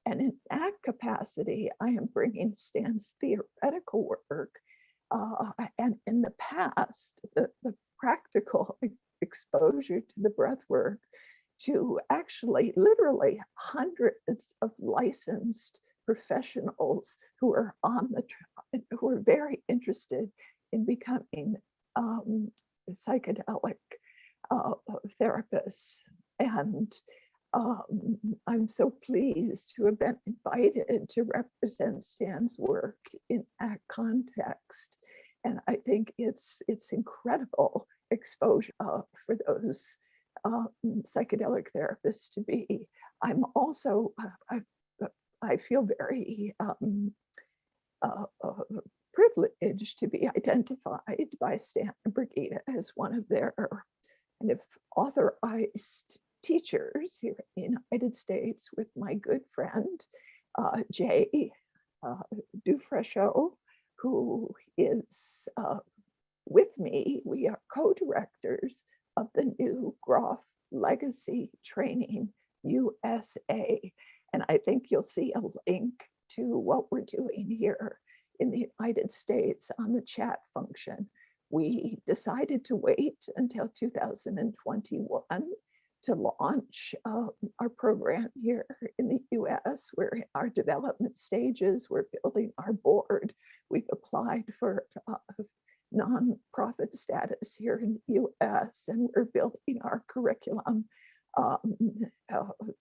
And in that capacity, I am bringing Stan's theoretical work and in the past, the practical exposure to the breath work to actually literally hundreds of licensed professionals who are who are very interested in becoming psychedelic therapists. And I'm so pleased to have been invited to represent Stan's work in that context. And I think it's incredible exposure for those psychedelic therapists to be. I'm also, I feel very privileged to be identified by Stan and Brigitte as one of their kind of authorized teachers here in the United States, with my good friend, Jay Dufresneau, who is with me. We are co-directors of the new Graf Legacy Training USA. And I think you'll see a link to what we're doing here in the United States on the chat function. We decided to wait until 2021 to launch our program here in the US. We're in our development stages. We're building our board. We've applied for nonprofit status here in the US, and we're building our curriculum.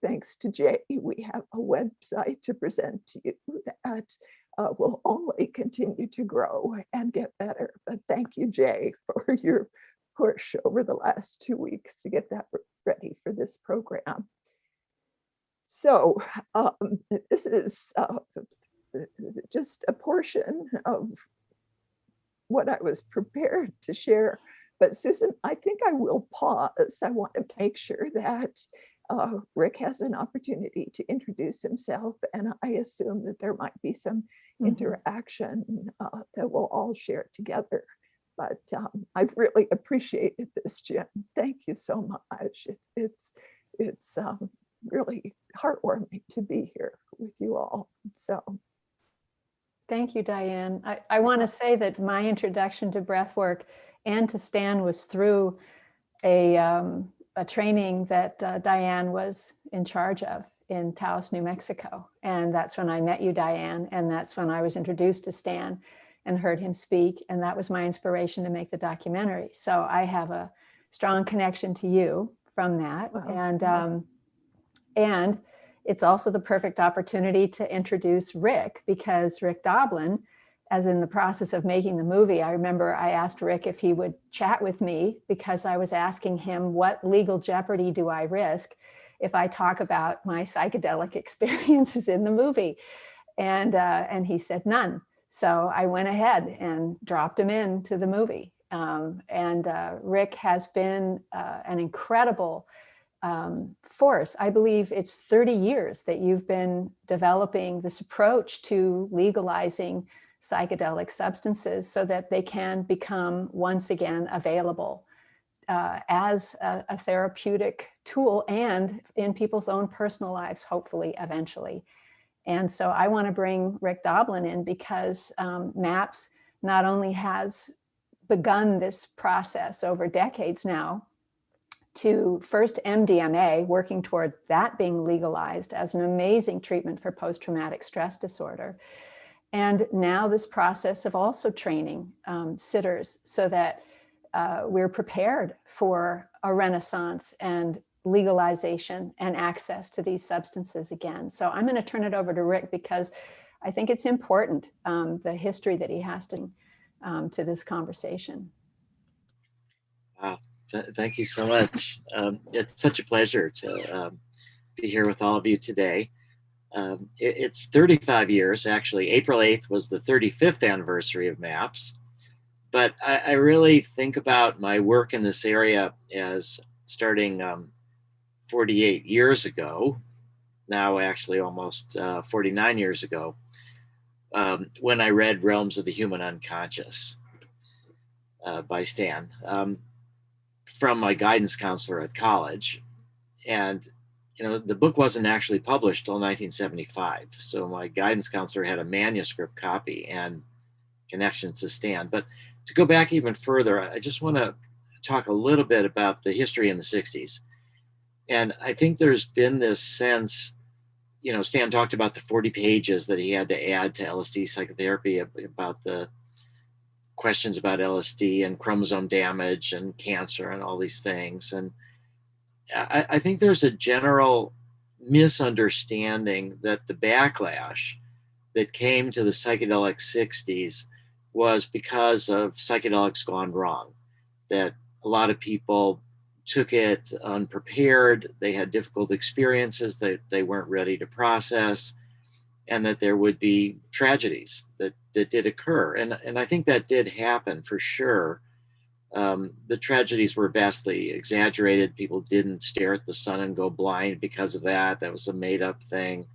Thanks to Jay, we have a website to present to you that will only continue to grow and get better. But thank you, Jay, for your push over the last 2 weeks to get that ready for this program. So this is just a portion of what I was prepared to share. But Susan, I think I will pause. I want to make sure that Rick has an opportunity to introduce himself, and I assume that there might be some interaction that we'll all share together. But I've really appreciated this, Jim. Thank you so much. It's really heartwarming to be here with you all. So. Thank you, Diane. I want to say that my introduction to breathwork and to Stan was through a training that Diane was in charge of in Taos, New Mexico. And that's when I met you, Diane. And that's when I was introduced to Stan and heard him speak. And that was my inspiration to make the documentary. So I have a strong connection to you from that. Wow. And it's also the perfect opportunity to introduce Rick, because Rick Doblin, as in the process of making the movie, I remember I asked Rick if he would chat with me, because I was asking him, what legal jeopardy do I risk if I talk about my psychedelic experiences in the movie? And he said none. So I went ahead and dropped him into the movie. Rick has been an incredible force. I believe it's 30 years that you've been developing this approach to legalizing psychedelic substances so that they can become once again available as a therapeutic tool and in people's own personal lives, hopefully, eventually. And so I want to bring Rick Doblin in because MAPS not only has begun this process over decades now to first MDMA, working toward that being legalized as an amazing treatment for post-traumatic stress disorder. And now this process of also training sitters so that we're prepared for a renaissance and legalization and access to these substances again. So I'm going to turn it over to Rick because I think it's important, the history that he has to this conversation. Wow, thank you so much. It's such a pleasure to be here with all of you today. It's 35 years, actually. April 8th was the 35th anniversary of MAPS. But I really think about my work in this area as starting 48 years ago, now actually almost 49 years ago, when I read Realms of the Human Unconscious by Stan from my guidance counselor at college. And, you know, the book wasn't actually published till 1975. So my guidance counselor had a manuscript copy and connections to Stan. But to go back even further, I just want to talk a little bit about the history in the 60s. And I think there's been this sense, you know, Stan talked about the 40 pages that he had to add to LSD psychotherapy about the questions about LSD and chromosome damage and cancer and all these things. And I think there's a general misunderstanding that the backlash that came to the psychedelic 60s was because of psychedelics gone wrong, that a lot of people took it unprepared, they had difficult experiences that they weren't ready to process, and that there would be tragedies that did occur. And I think that did happen for sure. The tragedies were vastly exaggerated. People didn't stare at the sun and go blind because of that. That was a made up thing.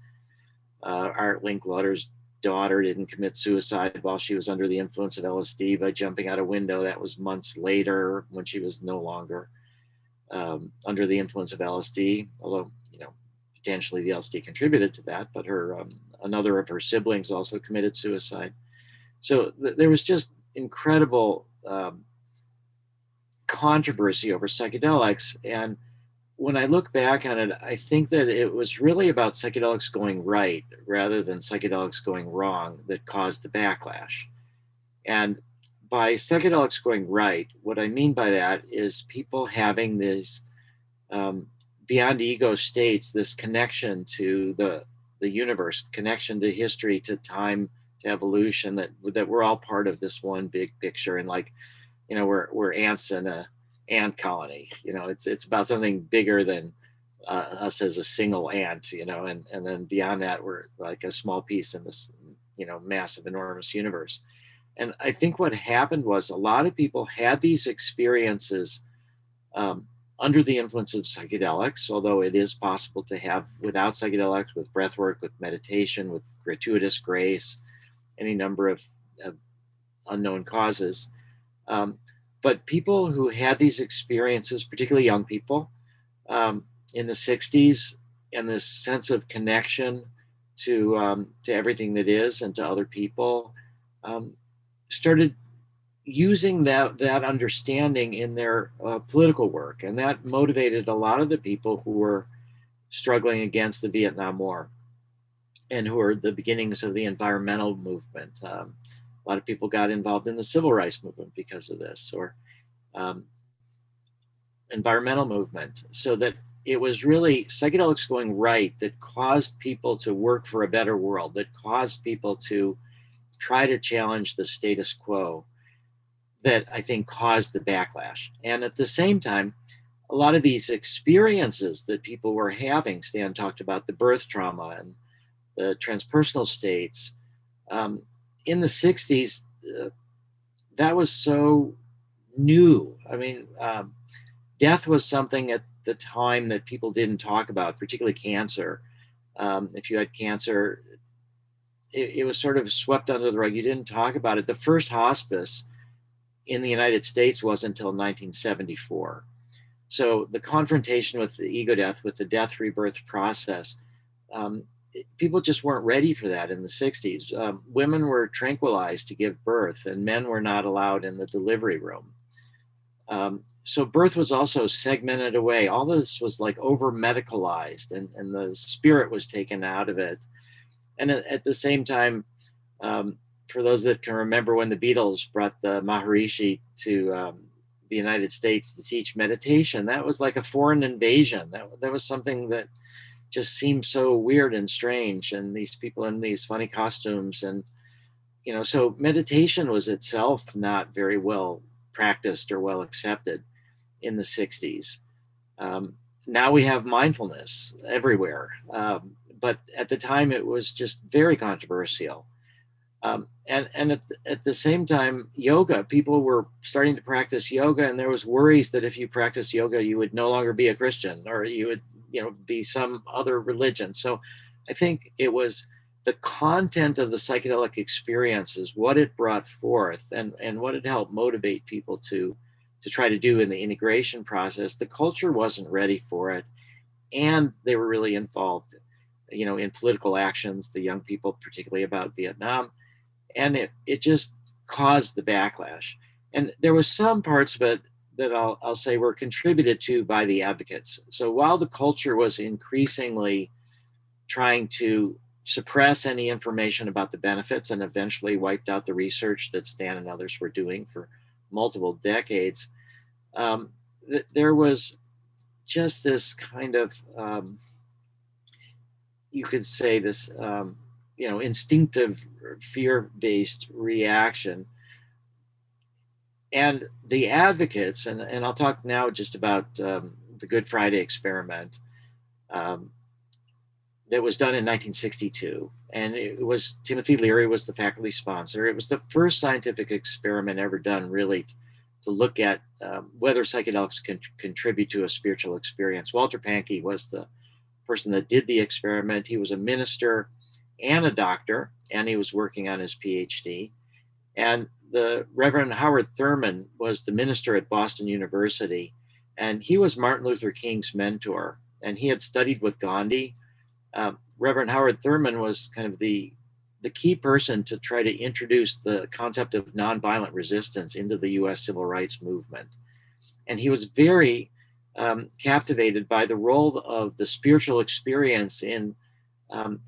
Art Linklater's daughter didn't commit suicide while she was under the influence of LSD by jumping out a window. That was months later when she was no longer under the influence of LSD, although, you know, potentially the LSD contributed to that, but her another of her siblings also committed suicide. So there was just incredible controversy over psychedelics. And when I look back on it, I think that it was really about psychedelics going right rather than psychedelics going wrong that caused the backlash. And by psychedelics going right, what I mean by that is people having this beyond ego states, this connection to the universe, connection to history, to time, to evolution, that we're all part of this one big picture. And like, you know, we're ants in a ant colony. You know, it's about something bigger than us as a single ant, you know, and then beyond that, we're like a small piece in this, you know, massive, enormous universe. And I think what happened was a lot of people had these experiences under the influence of psychedelics, although it is possible to have without psychedelics, with breath work, with meditation, with gratuitous grace, any number of unknown causes. But people who had these experiences, particularly young people in the 60s, and this sense of connection to everything that is and to other people, started using that understanding in their political work. And that motivated a lot of the people who were struggling against the Vietnam War and who are the beginnings of the environmental movement. A lot of people got involved in the civil rights movement because of this, or environmental movement. So that it was really psychedelics going right that caused people to work for a better world, that caused people to try to challenge the status quo, that I think caused the backlash. And at the same time, a lot of these experiences that people were having, Stan talked about the birth trauma and the transpersonal states, in the 60s, that was so new. I mean, death was something the time that people didn't talk about, particularly cancer. If you had cancer, it was sort of swept under the rug. You didn't talk about it. The first hospice in the United States wasn't until 1974. So the confrontation with the ego death, with the death rebirth process, people just weren't ready for that in the 60s. Women were tranquilized to give birth, and men were not allowed in the delivery room. So birth was also segmented away. All this was like over medicalized, and the spirit was taken out of it. And at the same time, for those that can remember when the Beatles brought the Maharishi to the United States to teach meditation, that was like a foreign invasion. That was something that just seemed so weird and strange, and these people in these funny costumes, and so meditation was itself not very well practiced or well accepted in the 60s. Now we have mindfulness everywhere, but at the time it was just very controversial. And at the same time, yoga, people were starting to practice yoga, and there was worries that if you practice yoga, you would no longer be a Christian, or you would, be some other religion. So I think it was the content of the psychedelic experiences, what it brought forth, and what it helped motivate people to try to do in the integration process. The culture wasn't ready for it, and they were really involved, in political actions, the young people, particularly about Vietnam. And it just caused the backlash. And there was some parts of it that I'll say were contributed to by the advocates. So while the culture was increasingly trying to suppress any information about the benefits, and eventually wiped out the research that Stan and others were doing for multiple decades, there was just this kind of, you could say this, instinctive fear-based reaction. And the advocates, and I'll talk now just about the Good Friday experiment that was done in 1962. And it was, Timothy Leary was the faculty sponsor. It was the first scientific experiment ever done really to look at whether psychedelics can contribute to a spiritual experience. Walter Pahnke was the person that did the experiment. He was a minister and a doctor, and he was working on his PhD. And the Reverend Howard Thurman was the minister at Boston University, and he was Martin Luther King's mentor, and he had studied with Gandhi. Reverend Howard Thurman was kind of the key person to try to introduce the concept of nonviolent resistance into the US civil rights movement. And he was very captivated by the role of the spiritual experience in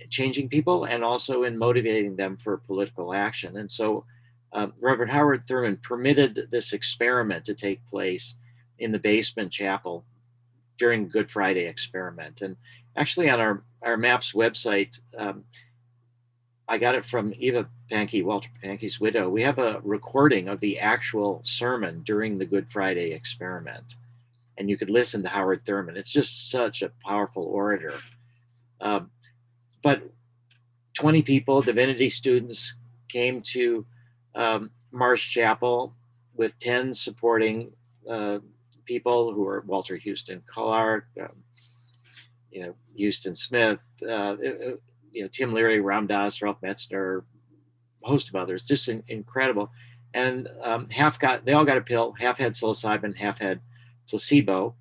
changing people, and also in motivating them for political action. And so Reverend Howard Thurman permitted this experiment to take place in the basement chapel during Good Friday experiment. And actually on our MAPS website, I got it from Eva Pahnke, Walter Pahnke's widow. We have a recording of the actual sermon during the Good Friday experiment. And you could listen to Howard Thurman. It's just such a powerful orator. But 20 people, divinity students, came to Marsh Chapel with 10 supporting people who were Walter Houston Clark, Houston Smith, Tim Leary, Ram Dass, Ralph Metzner, a host of others, just incredible. And they all got a pill, half had psilocybin, half had placebo,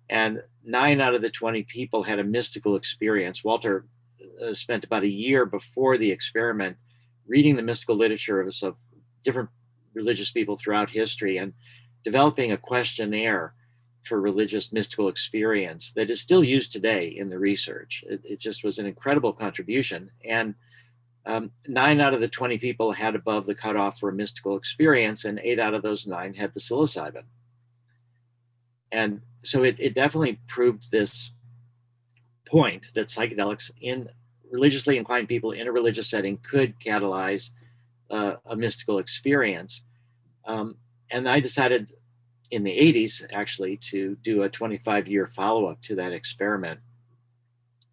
and 9 out of the 20 people had a mystical experience. Walter spent about a year before the experiment reading the mystical literature of different religious people throughout history, and developing a questionnaire for religious mystical experience that is still used today in the research. It just was an incredible contribution. And 9 out of the 20 people had above the cutoff for a mystical experience, and 8 out of those 9 had the psilocybin. And so it definitely proved this point that psychedelics in religiously inclined people in a religious setting could catalyze a mystical experience. And I decided in the 80s, actually, to do a 25-year follow-up to that experiment,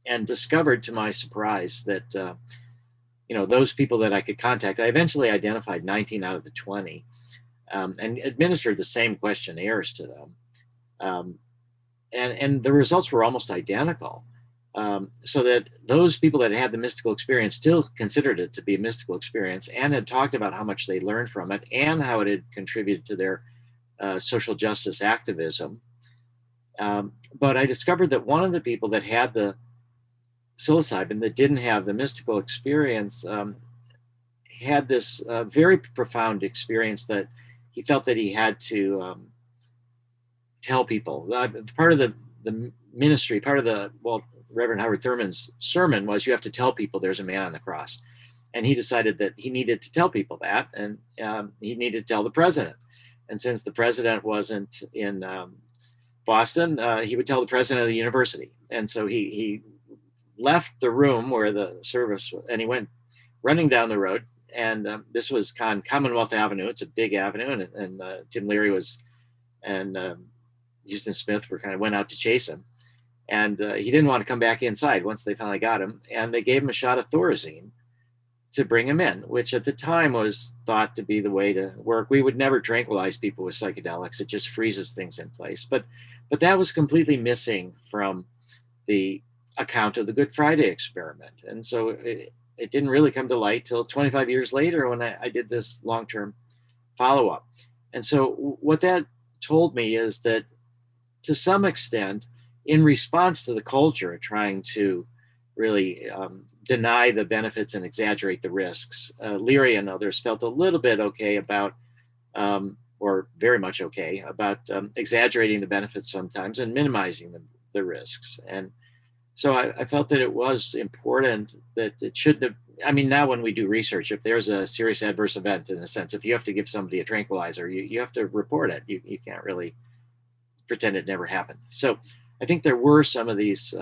and discovered to my surprise that, those people that I could contact, I eventually identified 19 out of the 20 and administered the same questionnaires to them. and the results were almost identical. So that those people that had the mystical experience still considered it to be a mystical experience and had talked about how much they learned from it and how it had contributed to their social justice activism. But I discovered that one of the people that had the psilocybin that didn't have the mystical experience had this very profound experience that he felt that he had to tell people. Part of the ministry, part of the, well, Reverend Howard Thurman's sermon was, you have to tell people there's a man on the cross. And he decided that he needed to tell people that, and he needed to tell the president. And since the president wasn't in Boston, he would tell the president of the university. And so he left the room where the service was, and he went running down the road. And this was on Commonwealth Avenue. It's a big avenue, and Tim Leary and Houston Smith went out to chase him. And he didn't want to come back inside once they finally got him. And they gave him a shot of Thorazine to bring him in, which at the time was thought to be the way to work. We would never tranquilize people with psychedelics. It just freezes things in place. But that was completely missing from the account of the Good Friday experiment. And so it didn't really come to light till 25 years later when I did this long-term follow-up. And so what that told me is that, to some extent, in response to the culture trying to really deny the benefits and exaggerate the risks, Leary and others felt a little bit okay about, or very much okay about, exaggerating the benefits sometimes and minimizing the risks. And so I felt that it was important that it shouldn't have, I mean, now when we do research, if there's a serious adverse event, in a sense, if you have to give somebody a tranquilizer, you have to report it. You can't really pretend it never happened. So I think there were some of these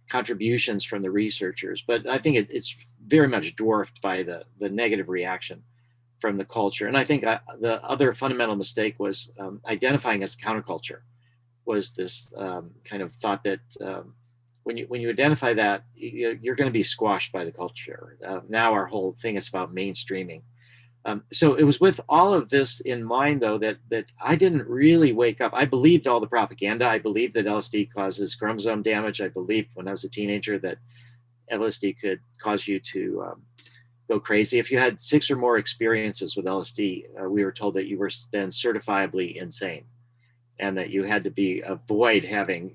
contributions from the researchers, but I think it's very much dwarfed by the negative reaction from the culture. And I think the other fundamental mistake was identifying as counterculture, was this kind of thought that when you identify that, you're going to be squashed by the culture. Now our whole thing is about mainstreaming. So it was with all of this in mind, though, that I didn't really wake up. I believed all the propaganda. I believed that LSD causes chromosome damage. I believed when I was a teenager that LSD could cause you to go crazy. If you had 6 or more experiences with LSD, we were told that you were then certifiably insane, and that you had to avoid having,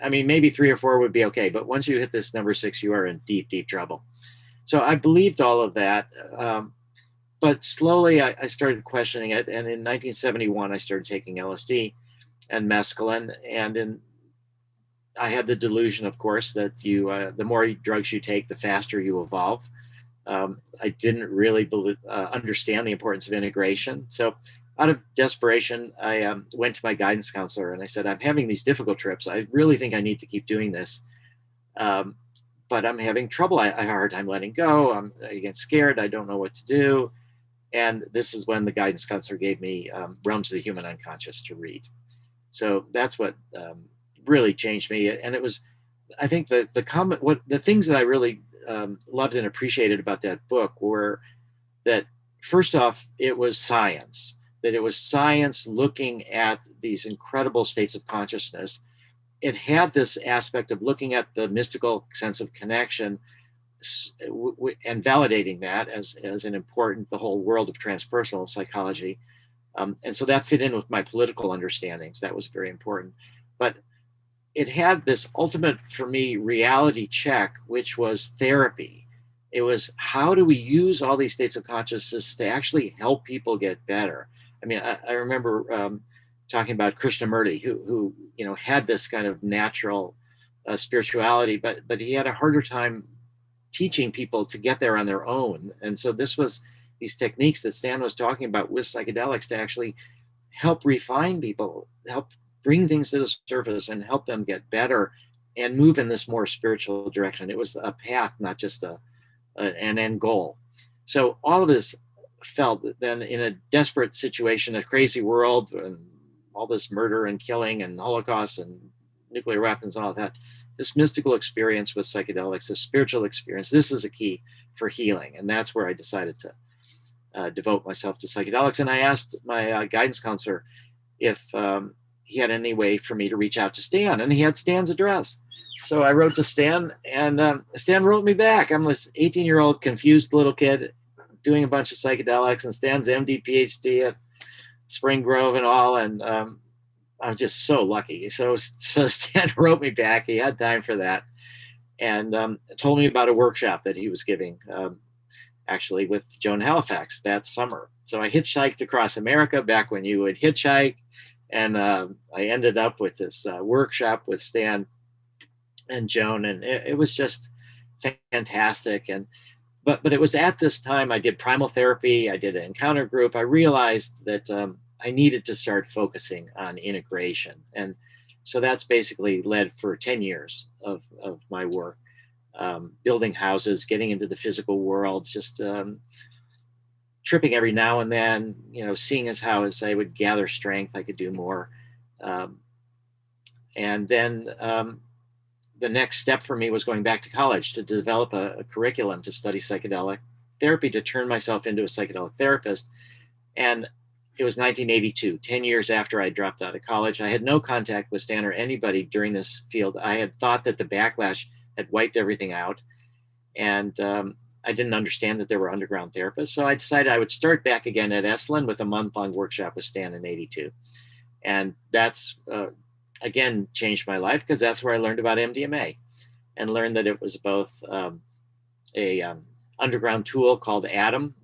I mean, maybe 3 or 4 would be okay, but once you hit this number 6, you are in deep, deep trouble. So I believed all of that. But slowly I started questioning it. And in 1971, I started taking LSD and mescaline. And I had the delusion, of course, that the more drugs you take, the faster you evolve. I didn't really understand the importance of integration. So out of desperation, I went to my guidance counselor and I said, I'm having these difficult trips. I really think I need to keep doing this. But I'm having trouble. I have a hard time letting go. I get scared. I don't know what to do. And this is when the guidance counselor gave me Realms of the Human Unconscious to read. So that's what really changed me. And it was, I think, the things that I really loved and appreciated about that book were that, first off, it was science. That it was science looking at these incredible states of consciousness. It had this aspect of looking at the mystical sense of connection and validating that as an important, the whole world of transpersonal psychology. And so that fit in with my political understandings. That was very important. But it had this ultimate, for me, reality check, which was therapy. It was, how do we use all these states of consciousness to actually help people get better? I mean, I remember talking about Krishnamurti, who had this kind of natural spirituality, but he had a harder time teaching people to get there on their own. And so this was these techniques that Stan was talking about with psychedelics to actually help refine people, help bring things to the surface and help them get better and move in this more spiritual direction. It was a path, not just an end goal. So all of this felt then in a desperate situation, a crazy world, and all this murder and killing and Holocaust and nuclear weapons and all that, this mystical experience with psychedelics, this spiritual experience, this is a key for healing. And that's where I decided to devote myself to psychedelics. And I asked my guidance counselor if he had any way for me to reach out to Stan, and he had Stan's address. So I wrote to Stan, and Stan wrote me back. I'm this 18-year-old confused little kid doing a bunch of psychedelics, and Stan's MD, PhD at Spring Grove and all, and I was just so lucky. So Stan wrote me back. He had time for that, and told me about a workshop that he was giving, actually with Joan Halifax that summer. So I hitchhiked across America back when you would hitchhike, and I ended up with this workshop with Stan and Joan, and it was just fantastic. But it was at this time I did primal therapy, I did an encounter group. I realized that I needed to start focusing on integration, and so that's basically led for 10 years of my work, building houses, getting into the physical world, just tripping every now and then, seeing as how as I would gather strength, I could do more. And then the next step for me was going back to college to develop a curriculum to study psychedelic therapy, to turn myself into a psychedelic therapist. And it was 1982, 10 years after I dropped out of college. I had no contact with Stan or anybody during this field. I had thought that the backlash had wiped everything out. And I didn't understand that there were underground therapists. So I decided I would start back again at Esalen with a month-long workshop with Stan in 82. And that's, again, changed my life, because that's where I learned about MDMA and learned that it was both a underground tool called Atom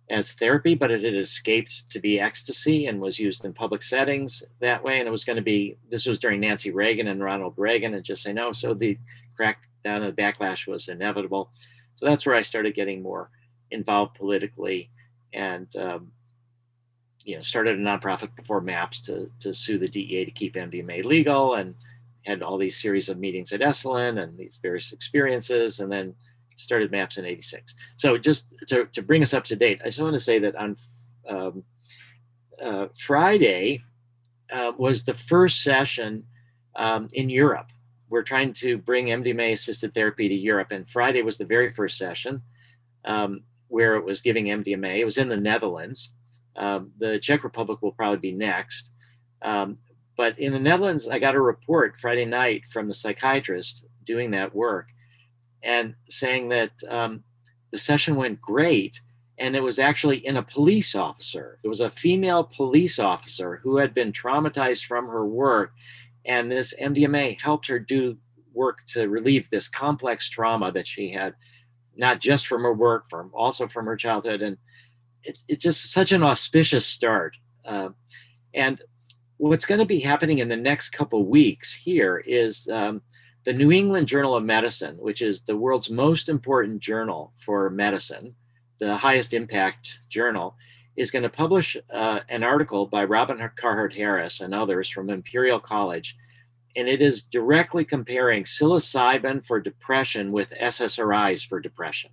as therapy, but it had escaped to be ecstasy and was used in public settings that way. And it was going to be, this was during Nancy Reagan and Ronald Reagan, and just say no. So the crackdown and the backlash was inevitable. So that's where I started getting more involved politically, and started a nonprofit before MAPS to sue the DEA to keep MDMA legal, and had all these series of meetings at Esalen and these various experiences, and then started MAPS in 86. So just to bring us up to date, I just want to say that on Friday was the first session in Europe. We're trying to bring MDMA assisted therapy to Europe, and Friday was the very first session where it was giving MDMA. It was in the Netherlands. The Czech Republic will probably be next. But in the Netherlands, I got a report Friday night from the psychiatrist doing that work, and saying that the session went great, and it was actually in a police officer. It was a female police officer who had been traumatized from her work, and this MDMA helped her do work to relieve this complex trauma that she had, not just from her work, also from her childhood. And it's just such an auspicious start. And what's going to be happening in the next couple of weeks here is the New England Journal of Medicine, which is the world's most important journal for medicine, the highest impact journal, is going to publish an article by Robin Carhart Harris and others from Imperial College. And it is directly comparing psilocybin for depression with SSRIs for depression.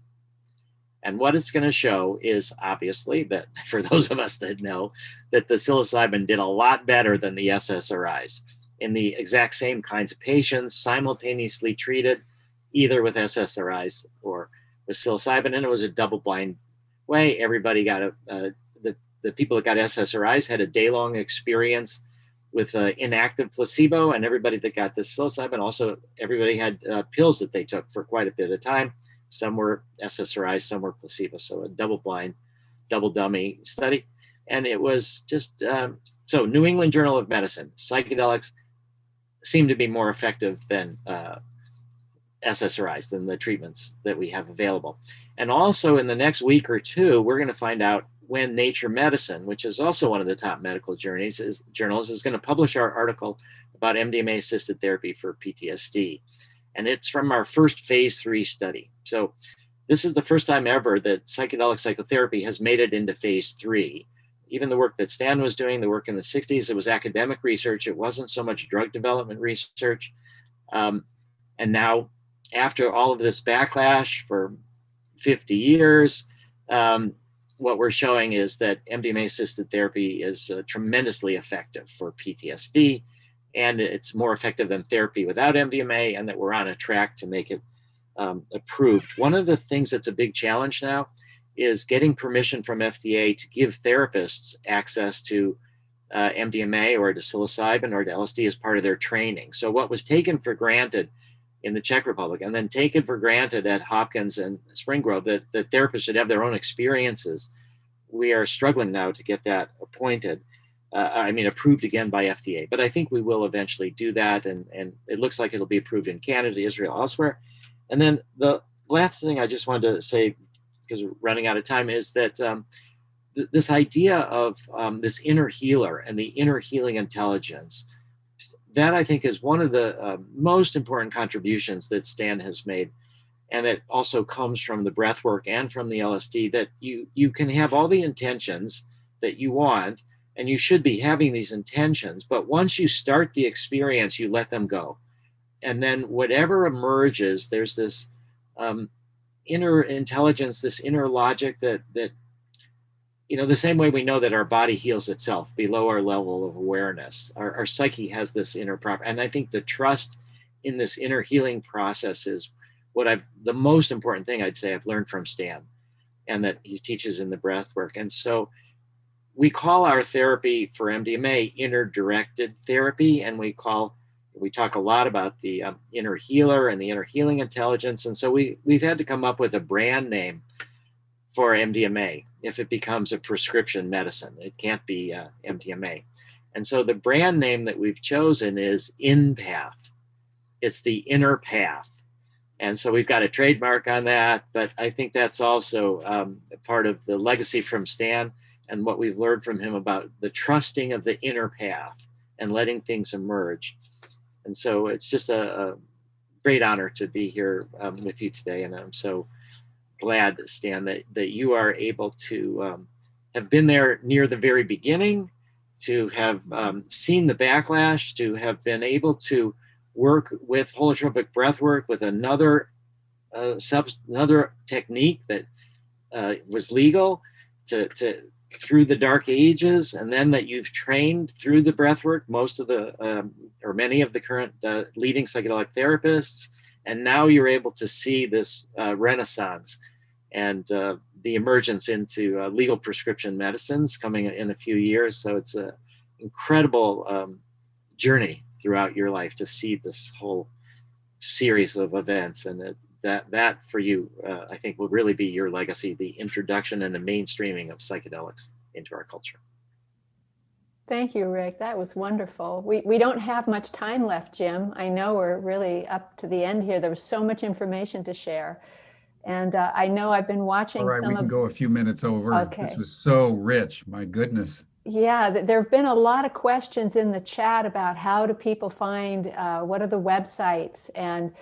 And what it's going to show is, obviously, that for those of us that know, that the psilocybin did a lot better than the SSRIs in the exact same kinds of patients, simultaneously treated either with SSRIs or with psilocybin. And it was a double-blind way. Everybody got the people that got SSRIs had a day-long experience with inactive placebo, and everybody that got this psilocybin, also everybody had pills that they took for quite a bit of time. Some were SSRIs, some were placebo. So a double-blind, double-dummy study. And it was just, so New England Journal of Medicine, psychedelics seem to be more effective than SSRIs, than the treatments that we have available. And also in the next week or two, we're going to find out when Nature Medicine, which is also one of the top medical journals, is going to publish our article about MDMA-assisted therapy for PTSD. And it's from our first phase 3 study. So this is the first time ever that psychedelic psychotherapy has made it into phase 3. Even the work that Stan was doing, the work in the 60s, it was academic research. It wasn't so much drug development research. And now, after all of this backlash for 50 years, what we're showing is that MDMA-assisted therapy is tremendously effective for PTSD, and it's more effective than therapy without MDMA, and that we're on a track to make it approved. One of the things that's a big challenge now is getting permission from FDA to give therapists access to MDMA or to psilocybin or to LSD as part of their training. So what was taken for granted in the Czech Republic and then taken for granted at Hopkins and Spring Grove, that the therapists should have their own experiences, we are struggling now to get that approved again by FDA. But I think we will eventually do that, and it looks like it'll be approved in Canada, Israel, elsewhere. And then the last thing I just wanted to say, because we're running out of time, is that this idea of this inner healer and the inner healing intelligence, that I think is one of the most important contributions that Stan has made. And that also comes from the breath work and from the LSD, that you can have all the intentions that you want, and you should be having these intentions. But once you start the experience, you let them go. And then whatever emerges, there's this inner intelligence, this inner logic that the same way we know that our body heals itself below our level of awareness, our psyche has this inner proper. And I think the trust in this inner healing process is the most important thing I'd say I've learned from Stan, and that he teaches in the breath work. And so we call our therapy for MDMA inner directed therapy. And we talk a lot about the inner healer and the inner healing intelligence. And so we've had to come up with a brand name for MDMA. If it becomes a prescription medicine, it can't be MDMA. And so the brand name that we've chosen is InPath. It's the inner path. And so we've got a trademark on that, but I think that's also part of the legacy from Stan and what we've learned from him about the trusting of the inner path and letting things emerge. And so it's just a great honor to be here with you today. And I'm so glad, Stan, that you are able to have been there near the very beginning, to have seen the backlash, to have been able to work with holotropic breath work with another technique that was legal to through the dark ages, and then that you've trained through the breath work most of the or many of the current leading psychedelic therapists, and now you're able to see this renaissance and the emergence into legal prescription medicines coming in a few years. So it's an incredible journey throughout your life to see this whole series of events, and that for you, I think, will really be your legacy, the introduction and the mainstreaming of psychedelics into our culture. Thank you, Rick. That was wonderful. We don't have much time left, Jim. I know we're really up to the end here. There was so much information to share. And I know I've been watching All right, we can go a few minutes over. Okay. This was so rich, my goodness. Yeah, there have been a lot of questions in the chat about how do people find, what are the websites? And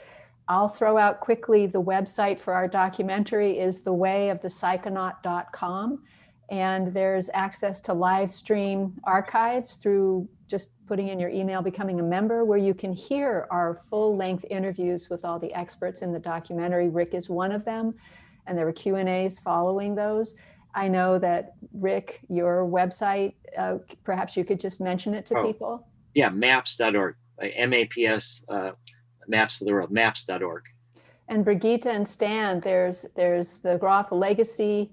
I'll throw out quickly, the website for our documentary is thewayofthepsychonaut.com. And there's access to live stream archives through just putting in your email, becoming a member, where you can hear our full-length interviews with all the experts in the documentary. Rick is one of them, and there were Q&As following those. I know that, Rick, your website, perhaps you could just mention it to people. Yeah, maps.org, MAPS, Maps of the World, maps.org. And Brigitte and Stan, there's the Graf Legacy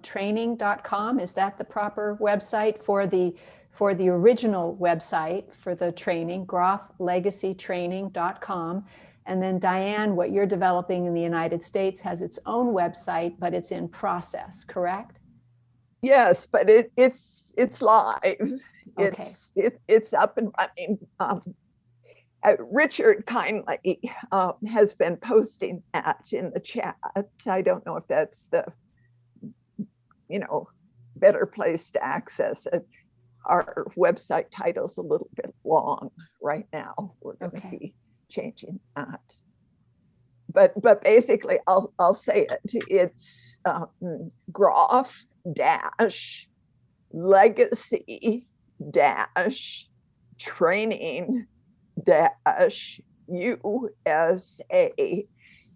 training.com. Is that the proper website for the original website for the training, graflegacytraining.com? And then Diane, what you're developing in the United States has its own website, but it's in process, correct? Yes, but it's live. Okay. It's up and running. Richard kindly has been posting that in the chat. I don't know if that's the better place to access it. Our website title's a little bit long right now. We're going to be changing that. But basically, I'll say it. It's Graf Legacy Training USA,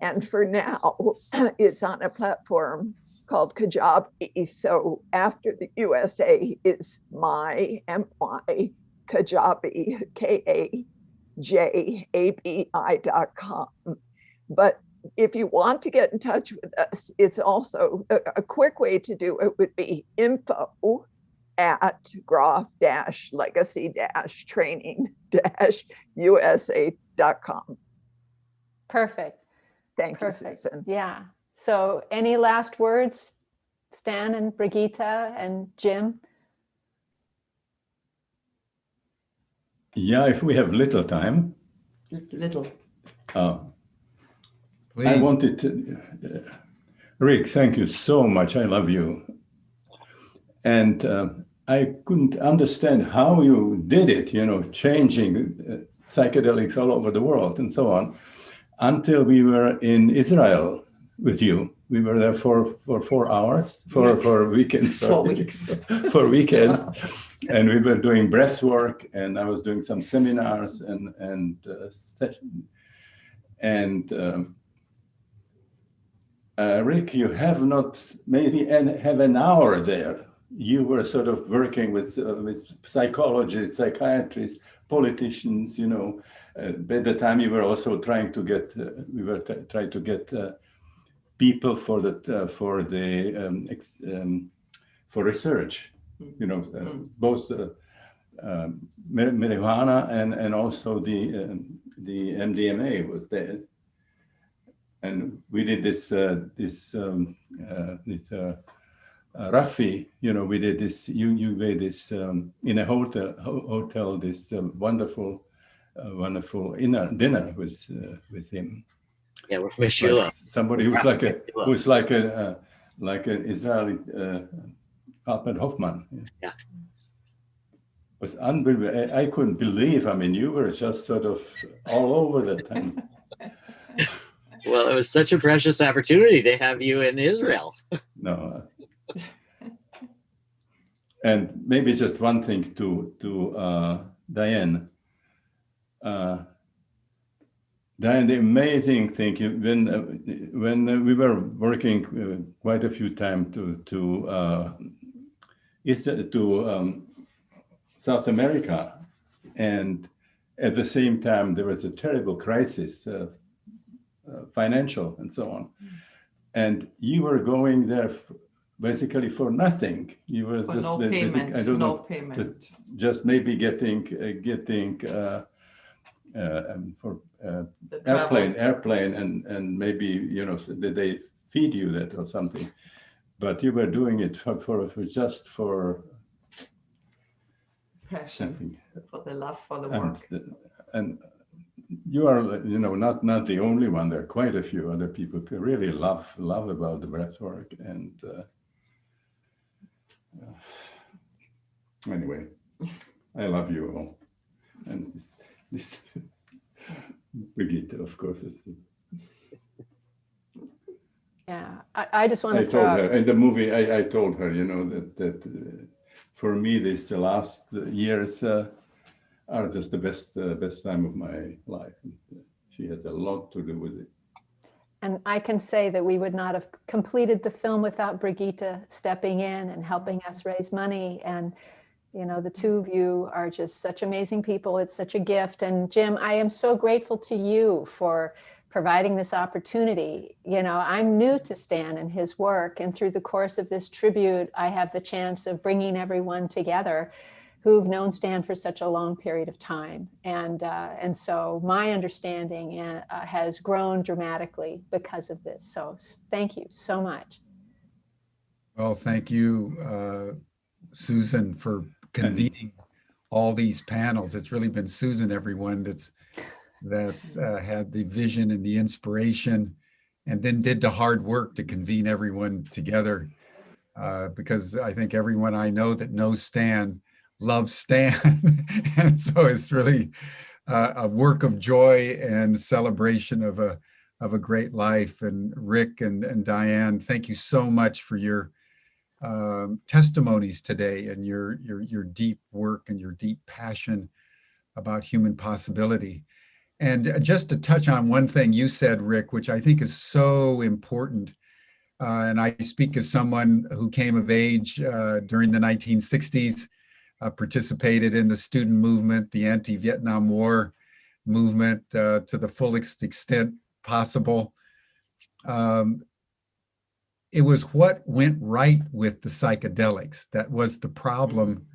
and for now it's on a platform called Kajabi. So after the USA is my MY Kajabi KAJABI.com. But if you want to get in touch with us, it's also a quick way to do it would be info at graf-legacy-training-usa.com. Perfect. Thank you, Perfect. Susan. Yeah. So any last words, Stan and Brigitte and Jim? Yeah, if we have little time. Little. I Please. wanted to, Rick, thank you so much. I love you. And I couldn't understand how you did it, changing psychedelics all over the world and so on, until we were in Israel with you. We were there for 4 hours, for weekends. 4 weeks. For weekends. And we were doing breath work, and I was doing some seminars and sessions. And Rick, you have not maybe have an hour there. You were sort of working with psychologists, psychiatrists, politicians. By the time you were also trying to get, trying to get people for research. Both marijuana and also the MDMA was there. And we did this Rafi, we did this. You made this in a hotel. This wonderful dinner with him. Yeah, with Sheila. Like somebody who's like an Israeli Albert Hoffman. Yeah. It was unbelievable. I couldn't believe. I mean, you were just sort of all over the time. Well, it was such a precious opportunity to have you in Israel. No. And maybe just one thing to Diane. Diane, the amazing thing, when we were working quite a few times to South America, and at the same time there was a terrible crisis, financial and so on, and you were going there basically for nothing. You were just no payment. I don't no know, payment. just maybe getting for airplane and maybe did they feed you that or something, but you were doing it for just for Passion, something. for the love for the work. And you are not the only one. There are quite a few other people who really love about the breath work. And anyway, I love you all. And this Brigitte, of course, is. Yeah, I just want to I throw told out. her in the movie. I told her, that for me, these last years are just the best time of my life. She has a lot to do with it. And I can say that we would not have completed the film without Brigitte stepping in and helping us raise money. And the two of you are just such amazing people. It's such a gift. And Jim, I am so grateful to you for providing this opportunity. I'm new to Stan and his work. And through the course of this tribute, I have the chance of bringing everyone together who've known Stan for such a long period of time. And so my understanding has grown dramatically because of this. So thank you so much. Well, thank you, Susan, for convening all these panels. It's really been Susan, everyone, that's had the vision and the inspiration, and then did the hard work to convene everyone together. Because I think everyone I know that knows Stan loves Stan, and so it's really a work of joy and celebration of a great life. And Rick and Diane, thank you so much for your testimonies today, and your deep work and your deep passion about human possibility. And just to touch on one thing you said, Rick, which I think is so important, and I speak as someone who came of age during the 1960s, participated in the student movement, the anti-Vietnam War movement to the fullest extent possible. it was what went right with the psychedelics that was the problem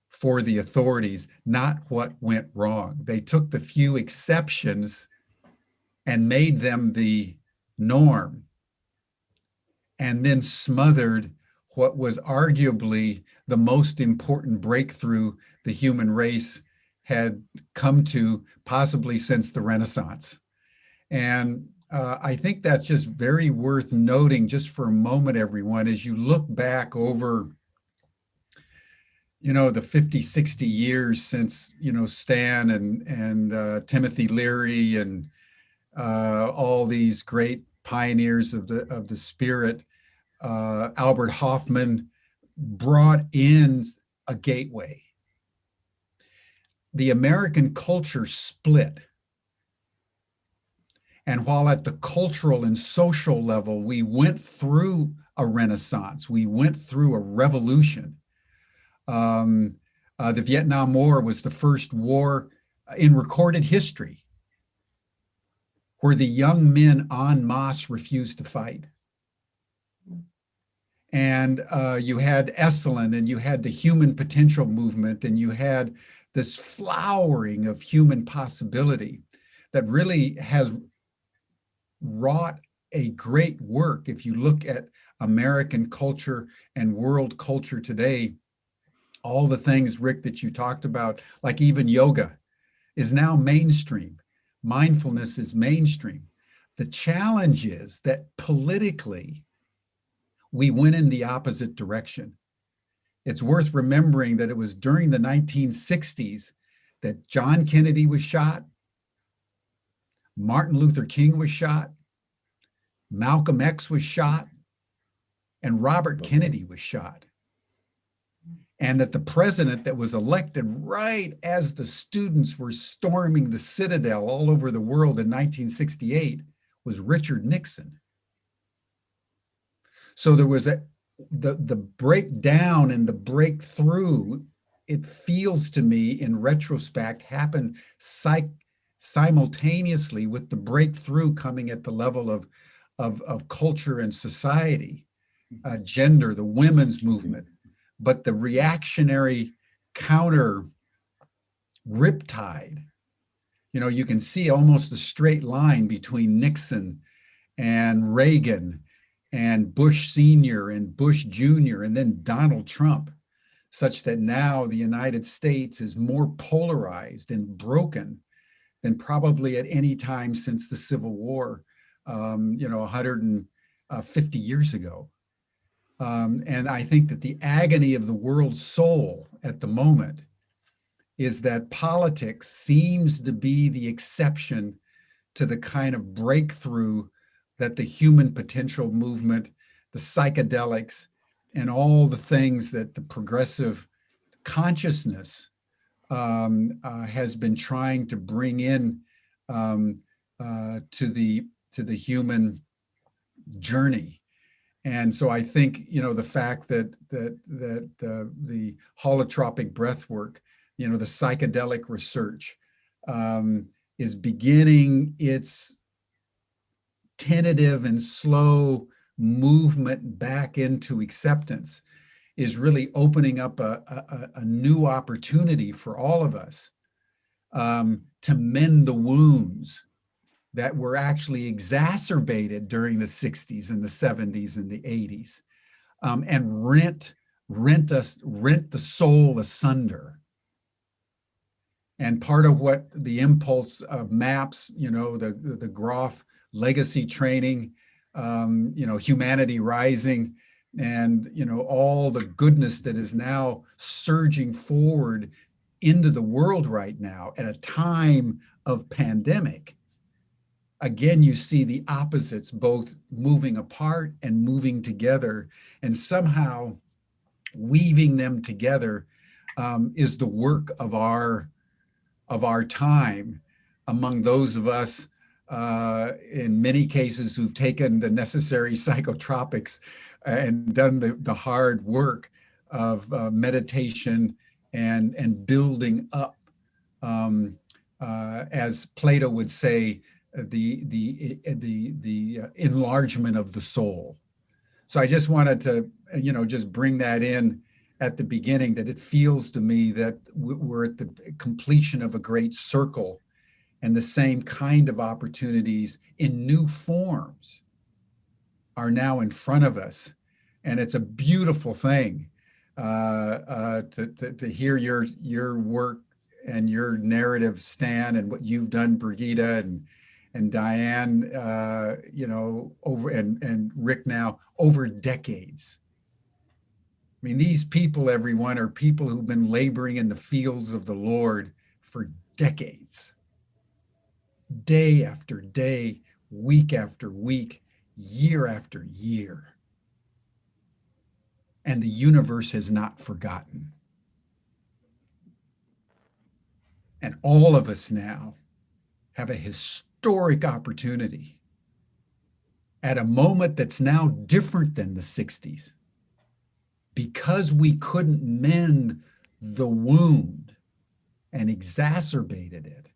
for the authorities, not what went wrong. They took the few exceptions and made them the norm, and then smothered what was arguably the most important breakthrough the human race had come to, possibly since the Renaissance. And I think that's just very worth noting just for a moment, everyone, as you look back over, the 50, 60 years since, Stan and Timothy Leary and all these great pioneers of the spirit. Albert Hoffman brought in a gateway. The American culture split. And while at the cultural and social level, we went through a renaissance, we went through a revolution. The Vietnam War was the first war in recorded history where the young men en masse refused to fight. And you had Esalen, and you had the human potential movement, and you had this flowering of human possibility that really has wrought a great work. If you look at American culture and world culture today, all the things, Rick, that you talked about, like even yoga, is now mainstream. Mindfulness is mainstream. The challenge is that politically, we went in the opposite direction. It's worth remembering that it was during the 1960s that John Kennedy was shot, Martin Luther King was shot, Malcolm X was shot, and Robert Kennedy was shot. And that the president that was elected right as the students were storming the Citadel all over the world in 1968 was Richard Nixon. So there was the breakdown and the breakthrough, it feels to me in retrospect, happened simultaneously with the breakthrough coming at the level of culture and society, gender, the women's movement. But the reactionary counter riptide, you can see almost a straight line between Nixon and Reagan and Bush Sr. and Bush Jr. and then Donald Trump, such that now the United States is more polarized and broken than probably at any time since the Civil War, 150 years ago. And I think that the agony of the world's soul at the moment is that politics seems to be the exception to the kind of breakthrough that the human potential movement, the psychedelics, and all the things that the progressive consciousness has been trying to bring in to the human journey. And so I think, the fact that the holotropic breath work, the psychedelic research is beginning its tentative and slow movement back into acceptance, is really opening up a new opportunity for all of us to mend the wounds that were actually exacerbated during the 60s and the 70s and the 80s, and rent the soul asunder. And part of what the impulse of MAPS, the Graf legacy training, Humanity Rising, and all the goodness that is now surging forward into the world right now at a time of pandemic. Again, you see the opposites both moving apart and moving together, and somehow weaving them together is the work of our time among those of us, in many cases, who've taken the necessary psychotropics and done the hard work of meditation and building up, as Plato would say, the enlargement of the soul. So I just wanted to, just bring that in at the beginning, that it feels to me that we're at the completion of a great circle, and the same kind of opportunities in new forms are now in front of us. And it's a beautiful thing to hear your work and your narrative, Stan, and what you've done, Brigitte, and Diane, over and Rick now, over decades. I mean, these people, everyone, are people who've been laboring in the fields of the Lord for decades, day after day, week after week, year after year. And the universe has not forgotten. And all of us now have a historic opportunity at a moment that's now different than the 60s. Because we couldn't mend the wound and exacerbated it,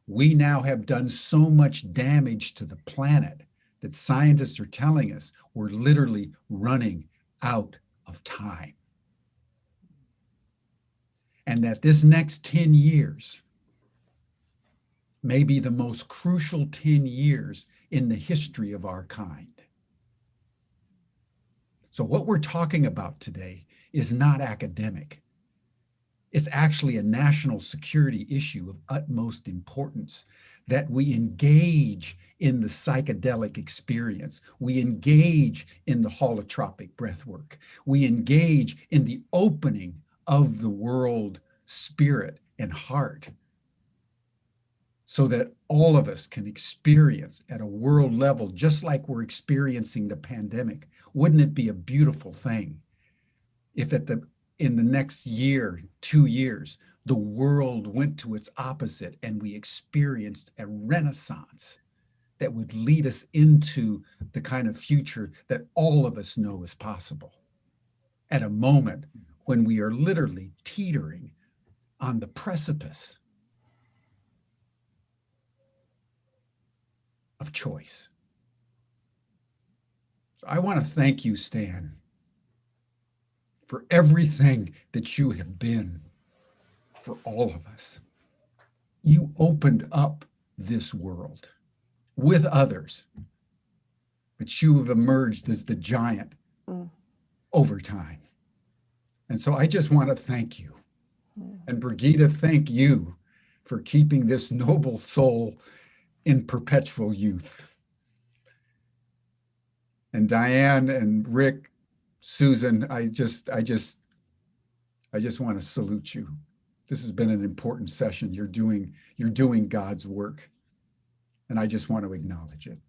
we now have done so much damage to the planet that scientists are telling us we're literally running out of time. And that this next 10 years may be the most crucial 10 years in the history of our kind. So what we're talking about today is not academic. It's actually a national security issue of utmost importance, that we engage in the psychedelic experience. We engage in the holotropic breathwork. We engage in the opening of the world spirit and heart, so that all of us can experience at a world level, just like we're experiencing the pandemic. Wouldn't it be a beautiful thing if in the next year, 2 years, the world went to its opposite and we experienced a renaissance that would lead us into the kind of future that all of us know is possible, at a moment when we are literally teetering on the precipice of choice. So I want to thank you, Stan, for everything that you have been for all of us. You opened up this world with others, but you have emerged as the giant over time. And so I just want to thank you. And Brigitte, thank you for keeping this noble soul in perpetual youth. And Diane and Rick, Susan, I just want to salute you. This has been an important session. You're doing God's work, and I just want to acknowledge it.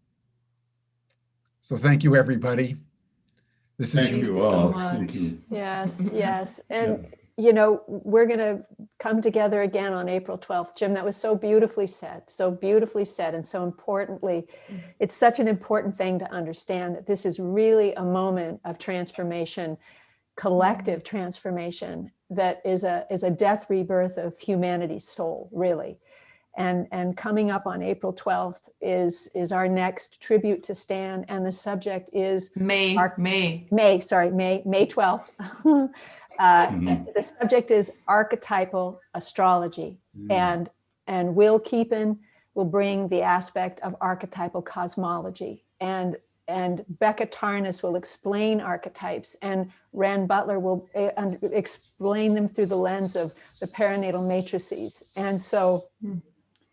So thank you, everybody. This is Thank you all. Thank you. Yes, yes. And, we're going to come together again on April 12th. Jim, that was so beautifully said, and so importantly, it's such an important thing to understand that this is really a moment of transformation, collective transformation, that is a death rebirth of humanity's soul, really. And coming up on April 12th is our next tribute to Stan, and the subject is May 12th. The subject is archetypal astrology, and Will Keepin will bring the aspect of archetypal cosmology, and Becca Tarnas will explain archetypes, and Rand Butler will explain them through the lens of the perinatal matrices. And so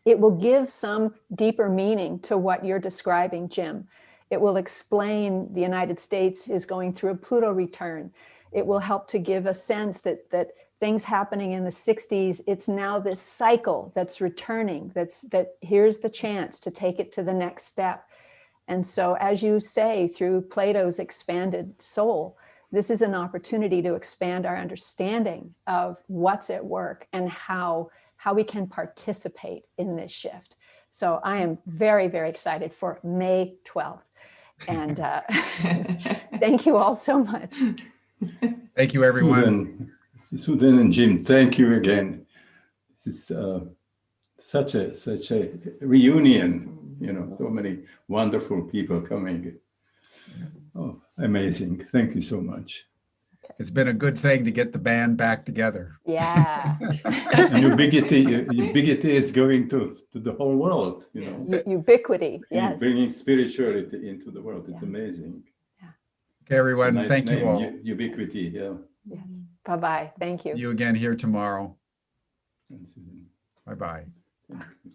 it will give some deeper meaning to what you're describing, Jim. It will explain the United States is going through a Pluto return. It will help to give a sense that things happening in the 60s, it's now this cycle that's returning, that here's the chance to take it to the next step. And so, as you say, through Plato's expanded soul, this is an opportunity to expand our understanding of what's at work and how we can participate in this shift. So I am very, very excited for May 12th. And thank you all so much. Thank you, everyone. Susan and Jim, thank you again. This is such a reunion, so many wonderful people coming. Oh, amazing. Thank you so much. It's been a good thing to get the band back together. Yeah. And ubiquity is going to the whole world, you know. Ubiquity, yes. Bringing spirituality into the world. It's amazing. Okay, everyone, Nice thank name, you all. Ubiquity, yeah. Yes. Bye-bye. Thank you. See you again here tomorrow. Thank you. Bye-bye. Thank you.